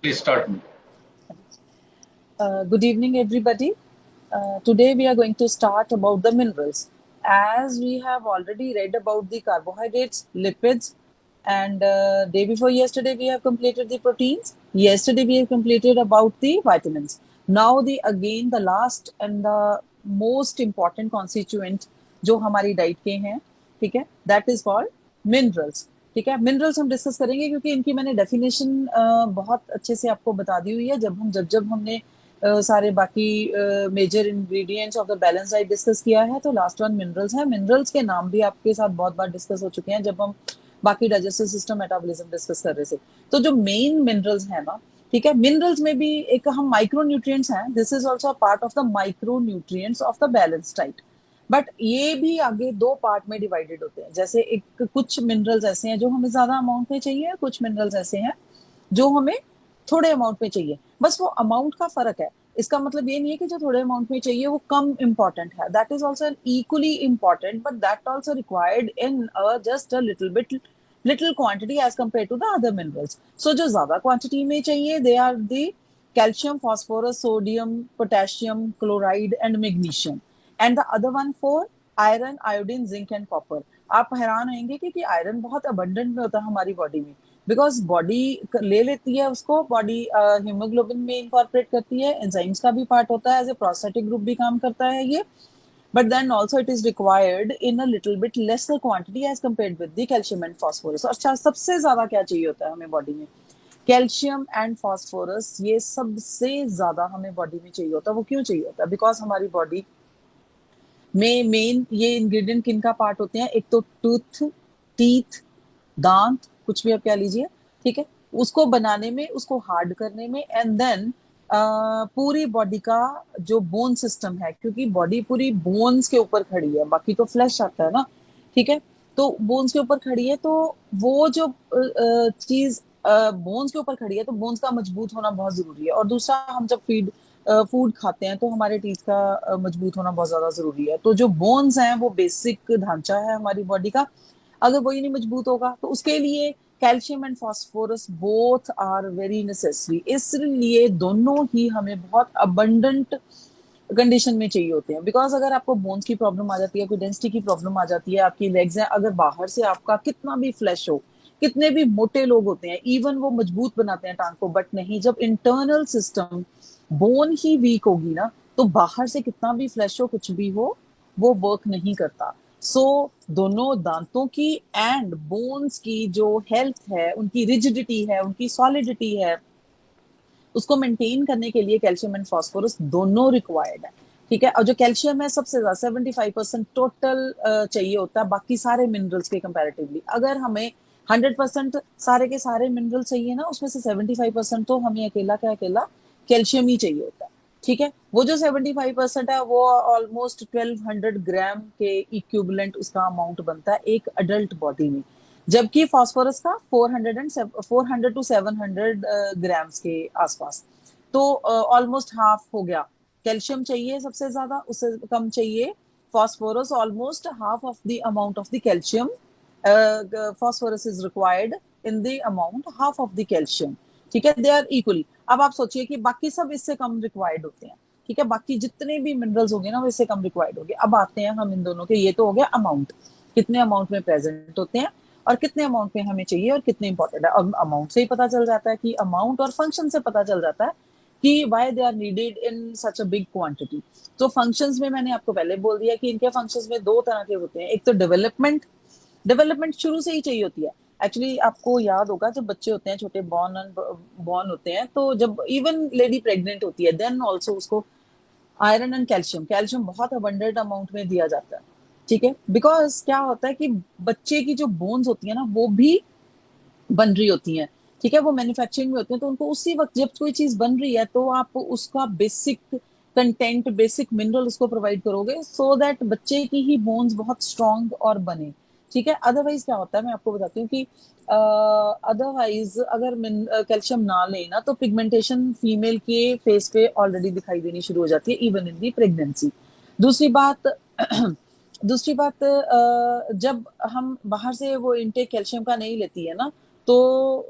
Please start. Good evening, everybody. Today we are going to start about the minerals. As we have already read about the carbohydrates, lipids, and day before yesterday we have completed the proteins. Yesterday we have completed about the vitamins. Now the last and the most important constituent जो हमारी diet के हैं, ठीक है, that is called minerals. ठीक है, minerals हम discuss करेंगे क्योंकि इनकी मैंने डेफिनेशन बहुत अच्छे से आपको बता दी हुई है. जब हमने सारे बाकी major ingredients of the balance diet discuss किया है, तो लास्ट वन मिनरल्स है. मिनरल्स के नाम भी आपके साथ बहुत बार डिस्कस हो चुके हैं जब हम बाकी डाइजेस्टिव सिस्टम मेटाबॉलिज्म डिस्कस कर रहे थे. तो जो मेन मिनरल्स है ना, ठीक है, मिनरल्स में भी एक हम माइक्रो न्यूट्रिएंट्स हैं. This is also part of the micro nutrients of the balance diet. But ये भी आगे दो पार्ट में डिवाइडेड होते हैं. जैसे एक कुछ मिनरल्स ऐसे हैं जो हमें ज्यादा अमाउंट में चाहिए, कुछ मिनरल्स ऐसे हैं जो हमें थोड़े अमाउंट में चाहिए. बस वो अमाउंट का फर्क है. इसका मतलब ये नहीं है कि जो थोड़े अमाउंट में चाहिए वो कम इंपॉर्टेंट है. That is also equally important, but that also required in just a little quantity as compare to the other minerals. So जो ज्यादा क्वांटिटी में चाहिए they are the calcium, phosphorus, sodium, potassium, chloride and magnesium. And the other one for iron, iodine, zinc and copper. आप हैरान होंगे कि iron बहुत abundant में होता है हमारी बॉडी में, बिकॉज बॉडी ले लेती है उसको, बॉडी हीमोग्लोबिन में इंकॉर्पोरेट करती है, एंजाइम्स का भी पार्ट होता है, एज ए प्रोस्टेटिक ग्रुप भी काम करता है ये. But then also it is required in a little bit lesser quantity as compared with the calcium and phosphorus. और सबसे ज्यादा क्या चाहिए होता है हमें बॉडी में? Calcium and phosphorus. ये सबसे ज्यादा हमें बॉडी में चाहिए होता है. वो क्यों चाहिए होता है? बिकॉज हमारी बॉडी में मेन ये इंग्रेडिएंट किन का पार्ट होते हैं? एक तो टूथ, टीथ, दांत, कुछ भी आप क्या लीजिए, ठीक है, उसको बनाने में, उसको हार्ड करने में, एंड देन पूरी बॉडी का जो बोन सिस्टम है, क्योंकि बॉडी पूरी बोन्स के ऊपर खड़ी है, बाकी तो फ्लैश आता है ना, ठीक है, तो बोन्स के ऊपर खड़ी है. तो वो जो चीज बोन्स के ऊपर खड़ी है, तो बोन्स का मजबूत होना बहुत जरूरी है. और दूसरा, हम जब फूड खाते हैं तो हमारे टीथ का मजबूत होना बहुत ज्यादा जरूरी है. तो जो बोन्स हैं वो बेसिक ढांचा है हमारी बॉडी का. अगर वही नहीं मजबूत होगा तो उसके लिए calcium and phosphorus both are very necessary. इसलिए दोनों ही हमें बहुत अबंडेंट कंडीशन में चाहिए होते हैं. बिकॉज अगर आपको बोन्स की प्रॉब्लम आ जाती है, कोई डेंसिटी की प्रॉब्लम आ जाती है, आपकी लेग्स हैं, अगर बाहर से आपका कितना भी फ्लैश हो, कितने भी मोटे लोग होते हैं, इवन वो मजबूत बनाते हैं टांग को, बट नहीं, जब इंटरनल सिस्टम बोन ही वीक होगी ना, तो बाहर से कितना भी फ्लैश हो, कुछ भी हो, वो वर्क नहीं करता. सो दोनों दांतों की एंड बोन्स की जो हेल्थ है, उनकी रिजिडिटी है, उनकी सॉलिडिटी है, उसको मेंटेन करने के लिए कैल्शियम एंड फास्फोरस दोनों रिक्वायर्ड है. ठीक है, और जो कैल्शियम है सबसे ज्यादा 75% टोटल चाहिए होता है बाकी सारे मिनरल्स के कंपैरेटिवली. अगर हमें 100% सारे के सारे मिनरल चाहिए ना, उसमें से 75% तो हमें अकेला कैल्शियम ही चाहिए होता है. ठीक है, वो जो 75% है वो ऑलमोस्ट 1200 ग्राम के इक्विवेलेंट उसका अमाउंट बनता है एक अडल्ट बॉडी में. जबकि फास्फोरस का 400 टू 700 ग्राम्स के आसपास. तो ऑलमोस्ट हाफ हो गया. कैल्शियम चाहिए सबसे ज्यादा, उससे कम चाहिए phosphorus. Almost half of the amount of the calcium phosphorus is required in the amount half of the calcium. ठीक है, दे आर इक्वली. अब आप सोचिए कि बाकी सब इससे कम रिक्वायर्ड होते हैं. ठीक है, बाकी जितने भी मिनरल्स होंगे ना वो इससे कम रिक्वायर्ड होंगे. अब आते हैं हम इन दोनों के, ये तो हो गया अमाउंट, कितने अमाउंट में प्रेजेंट होते हैं और कितने अमाउंट में हमें चाहिए और कितने इंपॉर्टेंट है. और अमाउंट से ही पता चल जाता है कि अमाउंट, और फंक्शन से पता चल जाता है कि why they are needed in such a big quantity. तो फंक्शंस में मैंने आपको पहले बोल दिया कि इनके फंक्शंस में दो तरह के होते हैं. एक तो डेवलपमेंट. डेवलपमेंट शुरू से ही चाहिए होती है. एक्चुअली आपको याद होगा जब बच्चे होते हैं छोटे, बॉर्न होते हैं, तो जब इवन लेडी प्रेग्नेंट होती है, देन ऑल्सो उसको आयरन एंड कैल्शियम, कैल्शियम बहुत अबंडेंट अमाउंट में दिया जाता है. ठीक है, बिकॉज क्या होता है कि बच्चे की जो बोन्स होती है ना वो भी बन रही होती हैं. ठीक है, वो मैन्युफैक्चरिंग में होती हैं, तो उनको उसी वक्त जब कोई चीज बन रही है तो आप उसका बेसिक कंटेंट, बेसिक मिनरल उसको प्रोवाइड करोगे, सो दैट बच्चे की ही बोन्स बहुत स्ट्रांग और बने. ठीक है, अदरवाइज क्या होता है मैं आपको बताती हूँ कि अदरवाइज अगर कैल्शियम ना लेना तो पिगमेंटेशन फीमेल के फेस पे ऑलरेडी दिखाई देनी शुरू हो जाती है, इवन इन दी प्रेगनेंसी. दूसरी बात दूसरी बात, जब हम बाहर से वो इनटेक कैल्शियम का नहीं लेती है ना, तो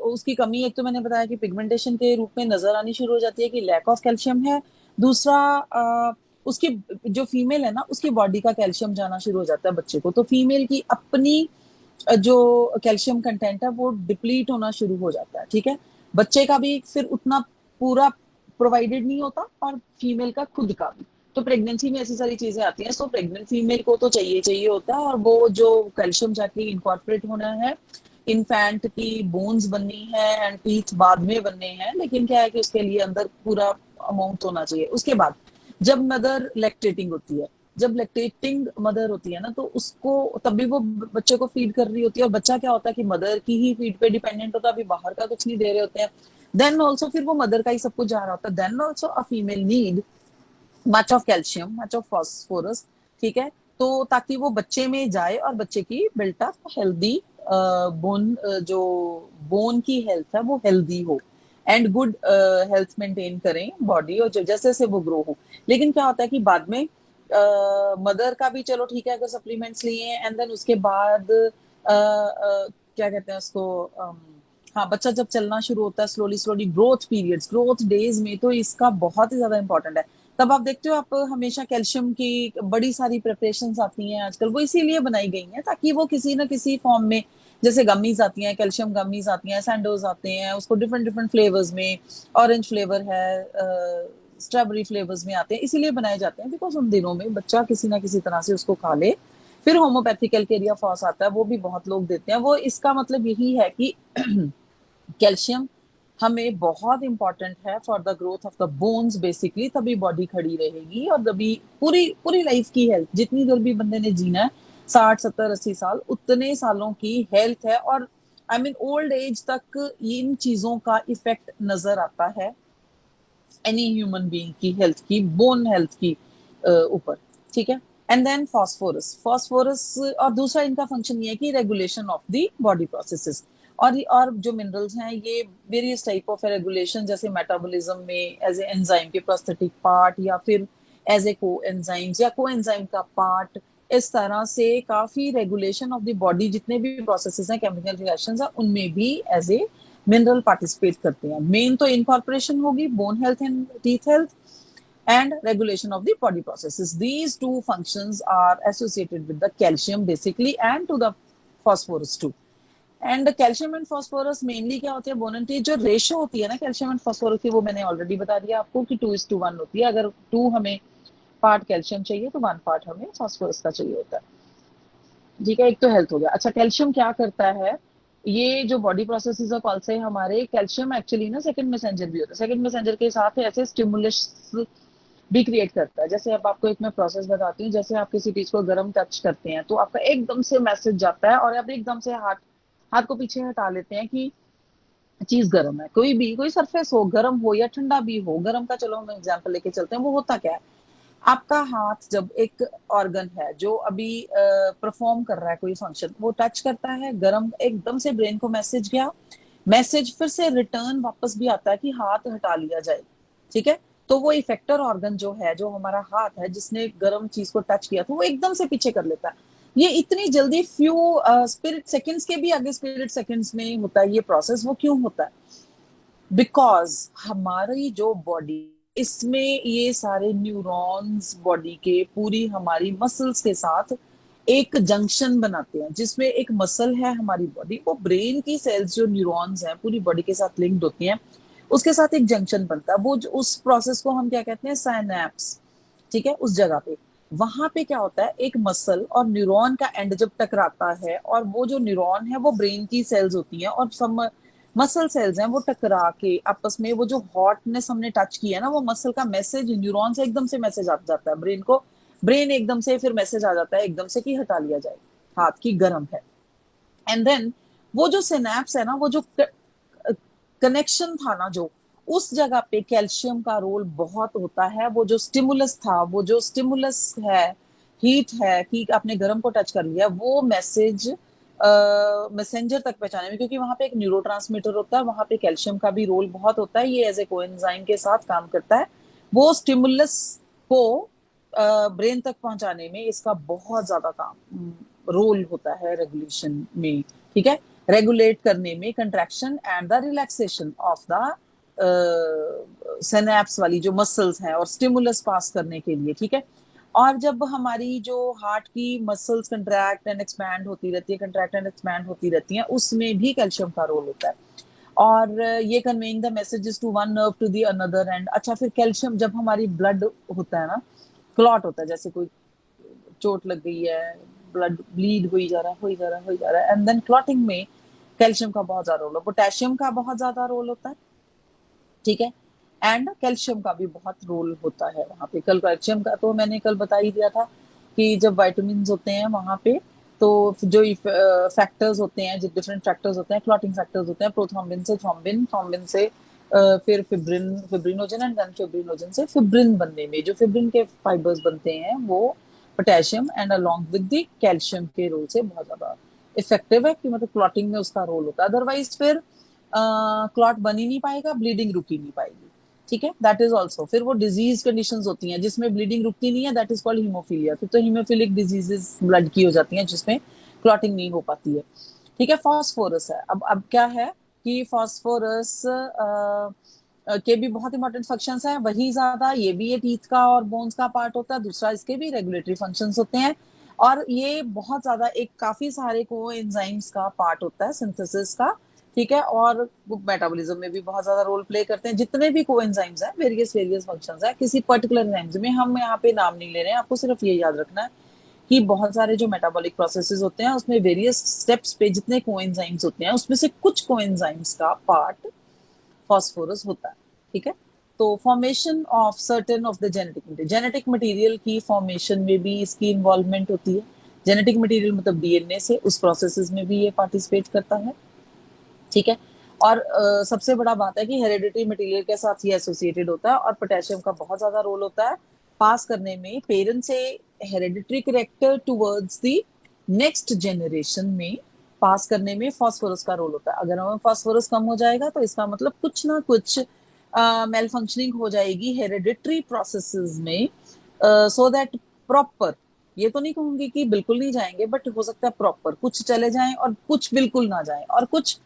उसकी कमी एक तो मैंने बताया कि पिगमेंटेशन के रूप में नजर आनी शुरू हो जाती है कि लैक ऑफ कैल्शियम है। दूसरा उसकी जो फीमेल है ना उसकी बॉडी का कैल्शियम जाना शुरू हो जाता है बच्चे को, तो फीमेल की अपनी जो कैल्शियम कंटेंट है वो डिप्लीट होना शुरू हो जाता है। ठीक है, बच्चे का भी फिर उतना पूरा प्रोवाइडेड नहीं होता और फीमेल का खुद का भी। तो प्रेगनेंसी में ऐसी सारी चीजें आती हैं, सो प्रेग्नेंट फीमेल को तो चाहिए चाहिए होता है, और वो जो कैल्शियम जाके इनकॉर्पोरेट होना है, इन्फेंट की बोन्स बननी है एंड टीथ बाद में बनने हैं, लेकिन क्या है कि उसके लिए अंदर पूरा अमाउंट होना चाहिए। उसके बाद जब मदर लैक्टेटिंग होती है, जब लैक्टेटिंग मदर होती है ना, तो उसको तभी वो बच्चे को फीड कर रही होती है, और बच्चा क्या होता है कि मदर की ही फीड पे डिपेंडेंट होता है, अभी बाहर का कुछ नहीं दे रहे होते हैं। देन ऑल्सो फिर वो मदर का ही सब कुछ जा रहा होता है। Then also a female need much of calcium, much of phosphorus. ठीक है, तो ताकि वो बच्चे में जाए और बच्चे की बिल्टअप हेल्दी बोन, जो बोन की हेल्थ है वो हेल्दी हो, एंड गुड हेल्थ मेंटेन करें बॉडी, और जैसे जैसे वो ग्रो हो। लेकिन क्या होता है कि बाद में मदर का भी चलो ठीक है अगर सप्लीमेंट्स लिए, एंड देन उसके बाद क्या कहते हैं उसको, हाँ बच्चा जब चलना शुरू होता है slowly slowly, growth periods, growth days में तो इसका बहुत ही ज्यादा इंपॉर्टेंट है। तब आप देखते हो आप हमेशा कैल्शियम की बड़ी सारी प्रिपरेशंस आती हैं आजकल, वो इसीलिए बनाई गई हैं ताकि वो किसी ना किसी फॉर्म में, जैसे गमीज आती हैं, कैल्शियम गमीज आती हैं, सैंडोज आते हैं, उसको डिफरेंट डिफरेंट फ्लेवर्स में, ऑरेंज फ्लेवर है, स्ट्रॉबेरी फ्लेवर्स में आते हैं, इसीलिए बनाए जाते हैं बिकॉज उन दिनों में बच्चा किसी ना किसी तरह से उसको खा ले। फिर होम्योपैथिकल कैरिया फॉस आता है, वो भी बहुत लोग देते हैं। वो इसका मतलब यही है कि कैल्शियम हमें बहुत इंपॉर्टेंट है for the growth of the bones basically, तभी बॉडी खड़ी रहेगी, और तभी पूरी पूरी लाइफ की हेल्थ, जितनी देर भी बंदे ने जीना है, 60 70 80 साल, उतने सालों की हेल्थ है। और आई मीन ओल्ड एज तक इन चीजों का इफेक्ट नजर आता है एनी ह्यूमन बीइंग की हेल्थ की, बोन हेल्थ की ऊपर। ठीक है, एंड देन फॉस्फोरस, फॉस्फोरस और दूसरा इनका फंक्शन ये है कि regulation of the body processes. और जो मिनरल्स हैं ये वेरियस टाइप ऑफ रेगुलेशन, जैसे मेटाबॉलिज्म में एज ए एंजाइम के प्रोस्थेटिक पार्ट, या फिर एज ए को एंजाइम्स या को एंजाइम का पार्ट, इस तरह से काफी रेगुलेशन ऑफ द बॉडी, जितने भी प्रोसेसेस हैं, केमिकल रिएक्शंस हैं, उनमें भी एज ए मिनरल पार्टिसिपेट करते हैं। मेन तो इनकॉर्पोरेशन होगी bone health and teeth health, and regulation of the body processes. These two functions are associated with the calcium basically, and to the phosphorus too. And calcium and phosphorus mainly क्या होती है, bone and teeth, जो ratio होती है ना calcium and phosphorus की, वो मैंने ऑलरेडी बता दिया आपको कि 2:1 होती है। अगर 2 हमें पार्ट कैल्शियम चाहिए तो 1 पार्ट हमें फॉस्फोरस का चाहिए होता है। ठीक है, एक तो हेल्थ हो गया। अच्छा, कैल्शियम क्या करता है, ये जो बॉडी प्रोसेसेस है कॉल से हमारे, कैल्शियम एक्चुअली ना सेकंड मैसेंजर भी होता है। सेकंड मैसेंजर के साथ ऐसे स्टिमुलस भी क्रिएट करता है। जैसे अब आपको एक मैं प्रोसेस बताती हूँ, जैसे आप किसी चीज को गर्म टच करते हैं तो आपका एकदम से मैसेज जाता है, और आप एकदम से हाथ हाथ को पीछे हटा लेते हैं कि चीज गर्म है। कोई भी कोई सरफेस हो, गर्म हो या ठंडा भी हो, गर्म का चलो हम एग्जांपल लेके चलते हैं। वो होता क्या है, आपका हाथ जब एक ऑर्गन है जो अभी परफॉर्म कर रहा है कोई फंक्शन, वो टच करता है गर्म, एकदम से ब्रेन को मैसेज गया, मैसेज फिर से रिटर्न वापस भी आता है कि हाथ हटा लिया जाए। ठीक है, तो वो इफेक्टर ऑर्गन जो है, जो हमारा हाथ है जिसने गर्म चीज को टच किया था, वो एकदम से पीछे कर लेता है। ये इतनी जल्दी फ्यू स्पिरिट सेकंड्स के भी आगे स्पिरिट सेकंड्स में होता है ये प्रोसेस। वो क्यों होता है, बिकॉज हमारी जो बॉडी, इसमें ये सारे न्यूरॉन्स बॉडी के पूरी हमारी मसल्स के साथ एक जंक्शन बनाते हैं, जिसमें एक मसल है हमारी बॉडी, वो ब्रेन की सेल्स जो न्यूरॉन्स हैं पूरी बॉडी के साथ लिंक्ड होती हैं, उसके साथ एक जंक्शन बनता है। वो उस प्रोसेस को हम क्या कहते हैं, साइनैप्स। ठीक है, उस जगह पे, वहां पे क्या होता है, एक मसल और न्यूरॉन का एंड जब टकराता है, और वो जो न्यूरॉन है वो ब्रेन की सेल्स होती हैं, और सब मसल सेल्स हैं, वो टकरा के आपस में, वो जो हॉटनेस हमने टच किया है ना, वो मसल का मैसेज न्यूरॉन से एकदम से मैसेज आ जाता है ब्रेन को, ब्रेन एकदम से फिर मैसेज आ जाता है एकदम से कि हटा लिया जाए, हाथ की गर्म है। एंड देन वो जो सिनेप्स है ना, वो जो कनेक्शन था ना, जो उस जगह पे कैल्शियम का रोल बहुत होता है। वो जो स्टिमुलस था, वो जो स्टिमुलस है, हीट है कि आपने गर्म को टच कर लिया, वो मैसेज मैसेंजर तक पहुंचाने में, क्योंकि वहां पे एक न्यूरोट्रांसमीटर होता है, वहां पे कैल्शियम का भी रोल बहुत होता है, ये एज ए कोएंजाइम के साथ काम करता है। वो स्टिमुलस को ब्रेन तक पहुंचाने में इसका बहुत ज्यादा काम रोल होता है रेगुलेशन में। ठीक है, रेगुलेट करने में contraction and the relaxation of the synapse वाली जो मसल्स हैं और स्टिमुलस पास करने के लिए, ठीक है। और जब हमारी जो हार्ट की मसल्स कंट्रैक्ट एंड एक्सपैंड होती रहती है, कंट्रैक्ट एंड एक्सपैंड होती रहती हैं, उसमें भी कैल्शियम का रोल होता है। और ये conveying the messages to one nerve to the another end. अच्छा, फिर कैल्शियम जब हमारी ब्लड होता है ना, क्लॉट होता है, जैसे कोई चोट लग गई है, ब्लड ब्लीड हो ही जा रहा है, हो ही जा रहा है, हो ही जा रहा है, एंड देन क्लॉटिंग में कैल्शियम का बहुत ज्यादा रोल है, पोटेशियम का बहुत ज्यादा रोल होता है, ठीक है। एंड कैल्शियम का भी बहुत रोल होता है वहां पे। कल कैल्शियम का तो मैंने कल बता ही दिया था कि जब वाइटामिन होते हैं वहां पे, तो जो फैक्टर्स होते हैं, जो डिफरेंट फैक्टर्स होते हैं, क्लॉटिंग फैक्टर्स होते हैं, प्रोथ्रोम्बिन से थ्रोम्बिन, थ्रोम्बिन से फिर fibrin, fibrinogen and then fibrinogen से फिब्रिन बनने में, जो फिब्रिन के फाइबर्स बनते हैं वो potassium and along with the calcium के रोल से बहुत ज्यादा इफेक्टिव है, कि मतलब क्लॉटिंग में उसका रोल होता है। अदरवाइज फिर क्लॉट बन ही नहीं पाएगा, ब्लीडिंग रुक ही नहीं पाएगी, ठीक है। दैट इज ऑल्सो, फिर वो डिजीज कंडीशंस होती हैं जिसमें ब्लीडिंग रुकती नहीं है, दैट इज कॉल्ड हीमोफीलिया। फिर तो हीमोफिलिक डिजीजेस ब्लड की हो जाती हैं जिसमें क्लॉटिंग नहीं हो पाती है, ठीक है। फॉस्फोरस है, अब क्या है कि फॉस्फोरस के भी बहुत इंपॉर्टेंट फंक्शंस हैं, वही ज्यादा ये भी ये टीथ का और बोन्स का पार्ट होता है। दूसरा, इसके भी रेगुलेटरी फंक्शंस होते हैं, और ये बहुत ज्यादा एक काफी सारे को एंजाइम्स का पार्ट होता है, सिंथेसिस का, ठीक है। और मेटाबॉलिज्म में भी बहुत ज्यादा रोल प्ले करते हैं। जितने भी कोएंजाइम्स हैं, वेरियस वेरियस फंक्शंस हैं, किसी पर्टिकुलर एंजाइम्स में हम यहाँ पे नाम नहीं ले रहे हैं, आपको सिर्फ ये याद रखना है कि बहुत सारे जो मेटाबॉलिक प्रोसेसेस होते हैं उसमें वेरियस स्टेप्स पे जितने कोएंजाइम्स होते हैं, उसमें से कुछ कोएंजाइम्स का पार्ट फॉस्फोरस होता है, ठीक है। तो formation of certain of the genetic material की फॉर्मेशन में भी इसकी इन्वॉल्वमेंट होती है। जेनेटिक मटेरियल मतलब डीएनए से, उस प्रोसेसेस में भी ये पार्टिसिपेट करता है, ठीक है। और सबसे बड़ा बात है कि हेरिडिटरी मटेरियल के साथ ये एसोसिएटेड होता है, और पोटेशियम का बहुत ज्यादा रोल होता है पास करने में, पेरेंट से hereditary character towards the next generation में पास करने में फॉस्फोरस का रोल होता है। अगर हमें फॉस्फोरस कम हो जाएगा तो इसका मतलब कुछ ना कुछ मेल फंक्शनिंग हो जाएगी हेरिडिटरी प्रोसेसेस में, सो दैट प्रॉपर, ये तो नहीं कहूंगी कि बिल्कुल नहीं जाएंगे, बट हो सकता है प्रॉपर कुछ चले जाएं और कुछ बिल्कुल ना जाएं और कुछ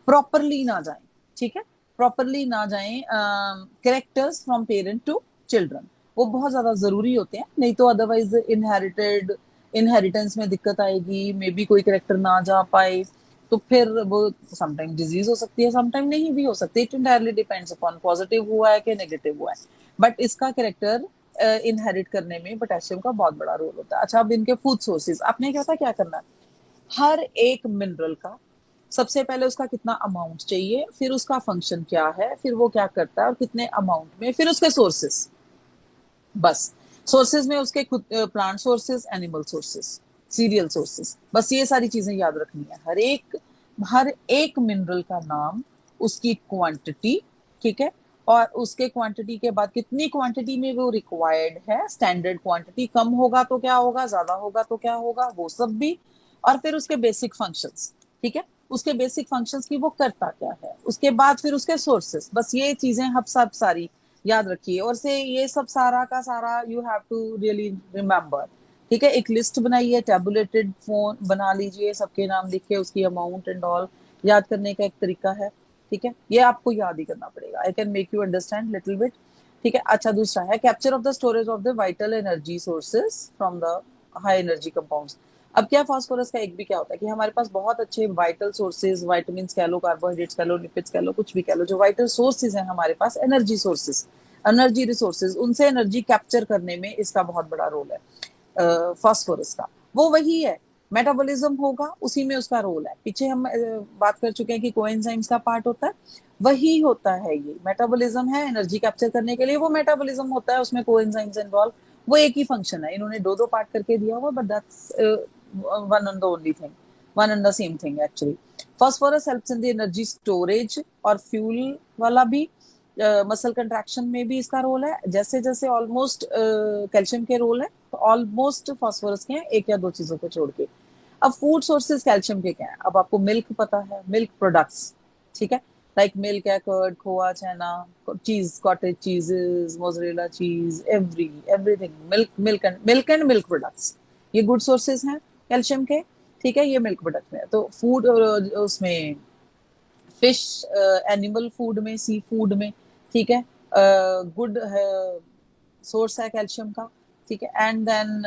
प्रॉपरली ना जाएं, ठीक है। प्रॉपरली ना जाएं characters from parent to children, वो बहुत ज्यादा जरूरी होते हैं, नहीं तो अदरवाइज इनहेरिटेंस में दिक्कत आएगी, मे बी कोई कैरेक्टर ना जा पाए, तो फिर वो समटाइम डिजीज हो सकती है, समटाइम नहीं भी हो सकती, it entirely depends upon positive हुआ है कि नेगेटिव हुआ है, बट इसका कैरेक्टर इनहेरिट करने में पोटेशियम का बहुत बड़ा रोल होता है। अच्छा, अब इनके फूड सोर्सेज, आपने क्या करना है, हर एक मिनरल का सबसे पहले उसका कितना अमाउंट चाहिए, फिर उसका फंक्शन क्या है, फिर वो क्या करता है और कितने अमाउंट में, फिर उसके सोर्सेस, बस सोर्सेज में उसके खुद plant sources, animal sources, serial sources, बस ये सारी चीजें याद रखनी है। हर एक मिनरल का नाम, उसकी क्वांटिटी, ठीक है। और उसके क्वांटिटी के बाद कितनी क्वांटिटी में वो रिक्वायर्ड है, स्टैंडर्ड क्वांटिटी, कम होगा तो क्या होगा, ज्यादा होगा तो क्या होगा, वो सब भी। और फिर उसके बेसिक फंक्शंस, ठीक है, उसके बेसिक फंक्शंस की वो करता क्या है, उसके बाद फिर उसके सोर्सेस, बस ये चीजें हम सब सारी याद रखिए। और से ये सब सारा का सारा you have to really remember, ठीक है। एक लिस्ट बनाइए, टेबुलेटेड फोन बना लीजिए, सबके नाम लिख के उसकी अमाउंट एंड ऑल याद करने का एक तरीका है, ठीक है। ये आपको याद ही करना पड़ेगा, I can make you understand little bit, ठीक है। अच्छा, दूसरा है capture of the storage of the vital energy sources from the high energy compounds. अब क्या, फास्फोरस का एक भी क्या होता है कि हमारे पास बहुत अच्छे वाइटल सोर्सेज, वाइटामिन कह लो, कार्बोहाइड्रेट्स कह लो, लिपिड्स कह लो, कुछ भी कह लो, जो वाइटल सोर्सेज हैं हमारे पास, एनर्जी सोर्सेज, एनर्जी रिसोर्सेज, उनसे एनर्जी कैप्चर करने में इसका बहुत बड़ा रोल है फास्फोरस का। वो वही है, मेटाबॉलिज्म होगा उसी में उसका रोल है। पीछे हम बात कर चुके हैं कि कोएंजाइम्स का पार्ट होता है, वही होता है ये मेटाबॉलिज्म है, एनर्जी कैप्चर करने के लिए वो मेटाबॉलिज्म होता है, उसमें कोएंजाइम्स इन्वॉल्व, वो एक ही फंक्शन है। इन्होंने दो दो पार्ट करके दिया हुआ, but that's one and the only thing, one and the same thing actually. Phosphorus helps in the energy storage और फ्यूल वाला भी, मसल कंट्रैक्शन में भी इसका रोल है, जैसे जैसे ऑलमोस्ट कैल्शियम के रोल है, तो ऑलमोस्ट फॉस्फोरस के हैं, एक या दो चीजों को छोड़ के। अब फूड सोर्सेज कैल्शियम के क्या है, अब आपको मिल्क पता है, मिल्क प्रोडक्ट्स, ठीक है, लाइक मिल्क है, curd, khoa, chhena, cheese, cottage cheeses, mozzarella cheese, everything, milk and milk products, ये गुड सोर्सेज हैं कैल्शियम के। ठीक है, ये मिल्क प्रोडक्ट में है। तो फूड उसमें फिश, एनिमल फूड में, सी फूड में, ठीक है, गुड सोर्स है कैल्शियम का, ठीक है। एंड देन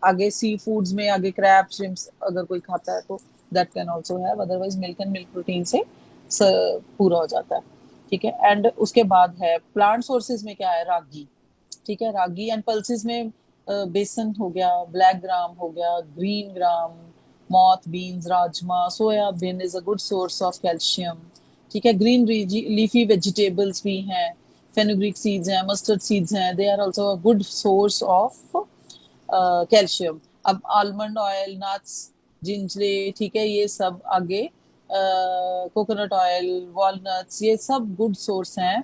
आगे सी फूड्स में आगे क्रैब श्रिम्प्स अगर कोई खाता है तो that can also have, otherwise milk and milk protein से पूरा हो जाता है, ठीक है। एंड उसके बाद है प्लांट सोर्सेज में क्या है, रागी, ठीक है, रागी एंड पल्सेस में बेसन हो गया, ब्लैक ग्राम हो गया, green gram, moth beans, rajma, soybean is a good source of calcium, ठीक है। ग्रीन लीफी वेजिटेबल्स भी हैं, फेनुग्रीक सीड्स हैं, मस्टर्ड सीड्स हैं, they are also a good source of calcium. अब आलमंड ऑयल, नट्स, जिंजरे, ठीक है, ये सब आगे, कोकोनट ऑयल, वॉलनट्स, ये सब गुड सोर्स हैं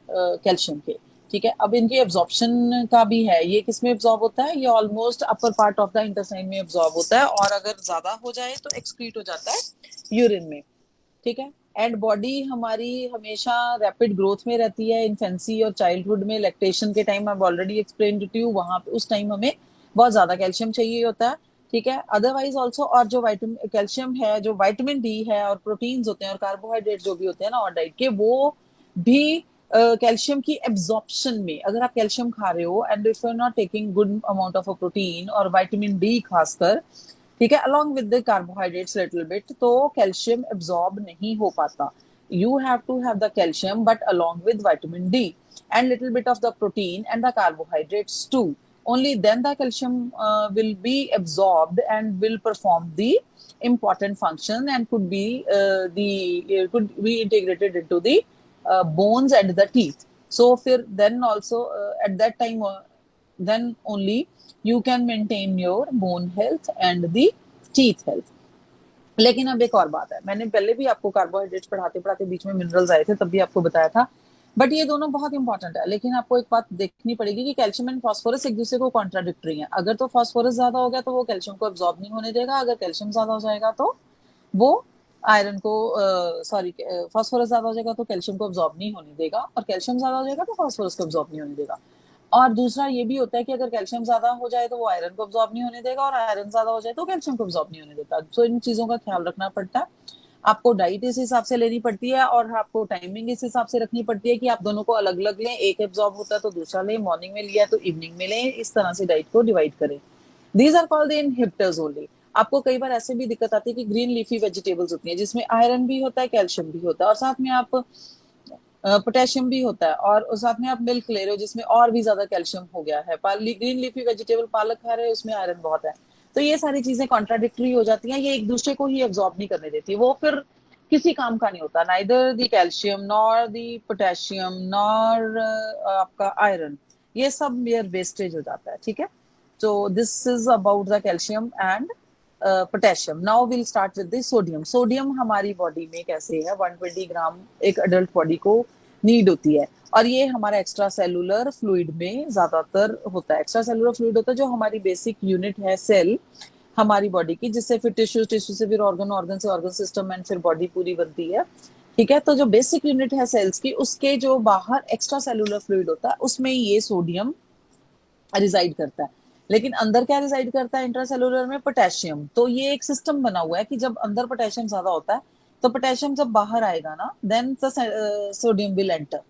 कैल्शियम के, ठीक है। अब इनकी एब्जॉर्प्शन का भी है, ये किसमें एब्जॉर्ब होता है, ये almost upper part of the intestine में एब्जॉर्ब होता है, और अगर ज्यादा हो जाए तो एक्सक्रीट हो जाता है यूरिन में, ठीक है। एंड बॉडी हमारी हमेशा रैपिड ग्रोथ में रहती है, इन्फेंसी और चाइल्डहुड में, लैक्टेशन के time I already explain to you, वहां पे उस टाइम हमें बहुत ज्यादा कैल्शियम चाहिए होता है, ठीक है। अदरवाइज ऑल्सो, और जो वाइटामिन कैल्शियम है, जो वाइटामिन डी है, और प्रोटीन्स होते हैं और कार्बोहाइड्रेट जो भी होते हैं ना और डाइट के, वो भी कैल्शियम की एब्जॉर्प्शन में, अगर आप कैल्शियम खा रहे हो and if you are not taking good amount of protein और विटामिन डी खासकर, ठीक है, along with the carbohydrates little bit, तो कैल्शियम एब्जॉर्ब नहीं हो पाता। You have to have the calcium but along with vitamin D and little bit of the protein and the carbohydrates too, only then the calcium will be absorbed and will perform the important function and could be integrated into the bones and the teeth. So then also at that time then only you can maintain your bone health and the teeth health. लेकिन अब एक और बात है, मैंने पहले भी आपको कार्बोहाइड्रेट्स पढ़ाते पढ़ाते बीच में मिनरल्स आए थे, तब भी आपको बताया था, बट ये दोनों बहुत इंपॉर्टेंट है। लेकिन आपको एक बात देखनी पड़ेगी कि कैल्शियम एंड फास्फोरस एक दूसरे को कॉन्ट्राडिक्टरी है। अगर तो फास्फोरस ज्यादा हो गया तो वो कैल्शियम को एब्जॉर्ब नहीं होने देगा, अगर कैल्शियम ज्यादा हो जाएगा तो वो आयरन को, सॉरी, फास्फोरस ज्यादा हो जाएगा तो कैल्शियम को एब्जॉर्ब नहीं होने देगा, और कैल्शियम ज्यादा हो जाएगा तो फास्फोरस को एब्जॉर्ब नहीं होने देगा। और दूसरा ये भी होता है कि अगर कैल्शियम ज्यादा हो जाए तो वो आयरन को एब्जॉर्ब नहीं होने देगा, और आयरन ज्यादा हो जाए तो कैल्शियम को एब्जॉर्ब नहीं होने देता। तो इन चीजों का ख्याल रखना पड़ता है, आपको डाइट इस हिसाब से लेनी पड़ती है, और आपको टाइमिंग इस हिसाब से रखनी पड़ती है कि आप दोनों को अलग अलग लें, एक एब्जॉर्ब होता है तो दूसरा लें, मॉर्निंग में लिया तो इवनिंग में लें, इस तरह से डाइट को डिवाइड करें। These are called the inhibitors only. आपको कई बार ऐसे भी दिक्कत आती है कि ग्रीन लीफी वेजिटेबल्स होती हैं जिसमें आयरन भी होता है, कैल्शियम भी होता है, और साथ में आप पोटेशियम भी होता है, और साथ में आप मिल्क ले रहे हो जिसमें और भी ज्यादा कैल्शियम हो गया है, ग्रीन लीफी वेजिटेबल पालक खा रहे हो उसमें आयरन बहुत है। तो ये सारी चीजें कॉन्ट्राडिक्टरी हो जाती हैं, ये एक दूसरे को ही एब्जॉर्ब नहीं करने देती, वो फिर किसी काम का नहीं होता, neither the calcium nor the potassium nor आपका आयरन, ये सब मेयर वेस्टेज हो जाता है, ठीक है। So this is about the calcium and potassium. Now we'll start with the sodium. Sodium हमारी बॉडी में कैसे है, 120 ग्राम एक अडल्ट बॉडी को नीड होती है, और ये हमारा एक्स्ट्रा सेलुलर फ्लूइड में ज्यादातर होता है। एक्स्ट्रा सेलुलर फ्लूइड होता है जो हमारी बेसिक यूनिट है सेल हमारी बॉडी की, जिससे फिर टिश्यू, टिश्यू से फिर ऑर्गन, ऑर्गन से ऑर्गन सिस्टम एंड फिर बॉडी पूरी बनती है, ठीक है। तो जो बेसिक यूनिट है सेल्स की, उसके जो बाहर एक्स्ट्रा सेलुलर फ्लूइड होता है उसमें ये सोडियम रिजाइड करता है। लेकिन अंदर क्या रिजाइड करता है इंट्रासेलुलर में, पोटेशियम। तो ये एक सिस्टम बना हुआ है कि जब अंदर पोटेशियम ज्यादा होता है तो पोटेशियम जब बाहर आएगा ना, देन सोडियम विल एंटर,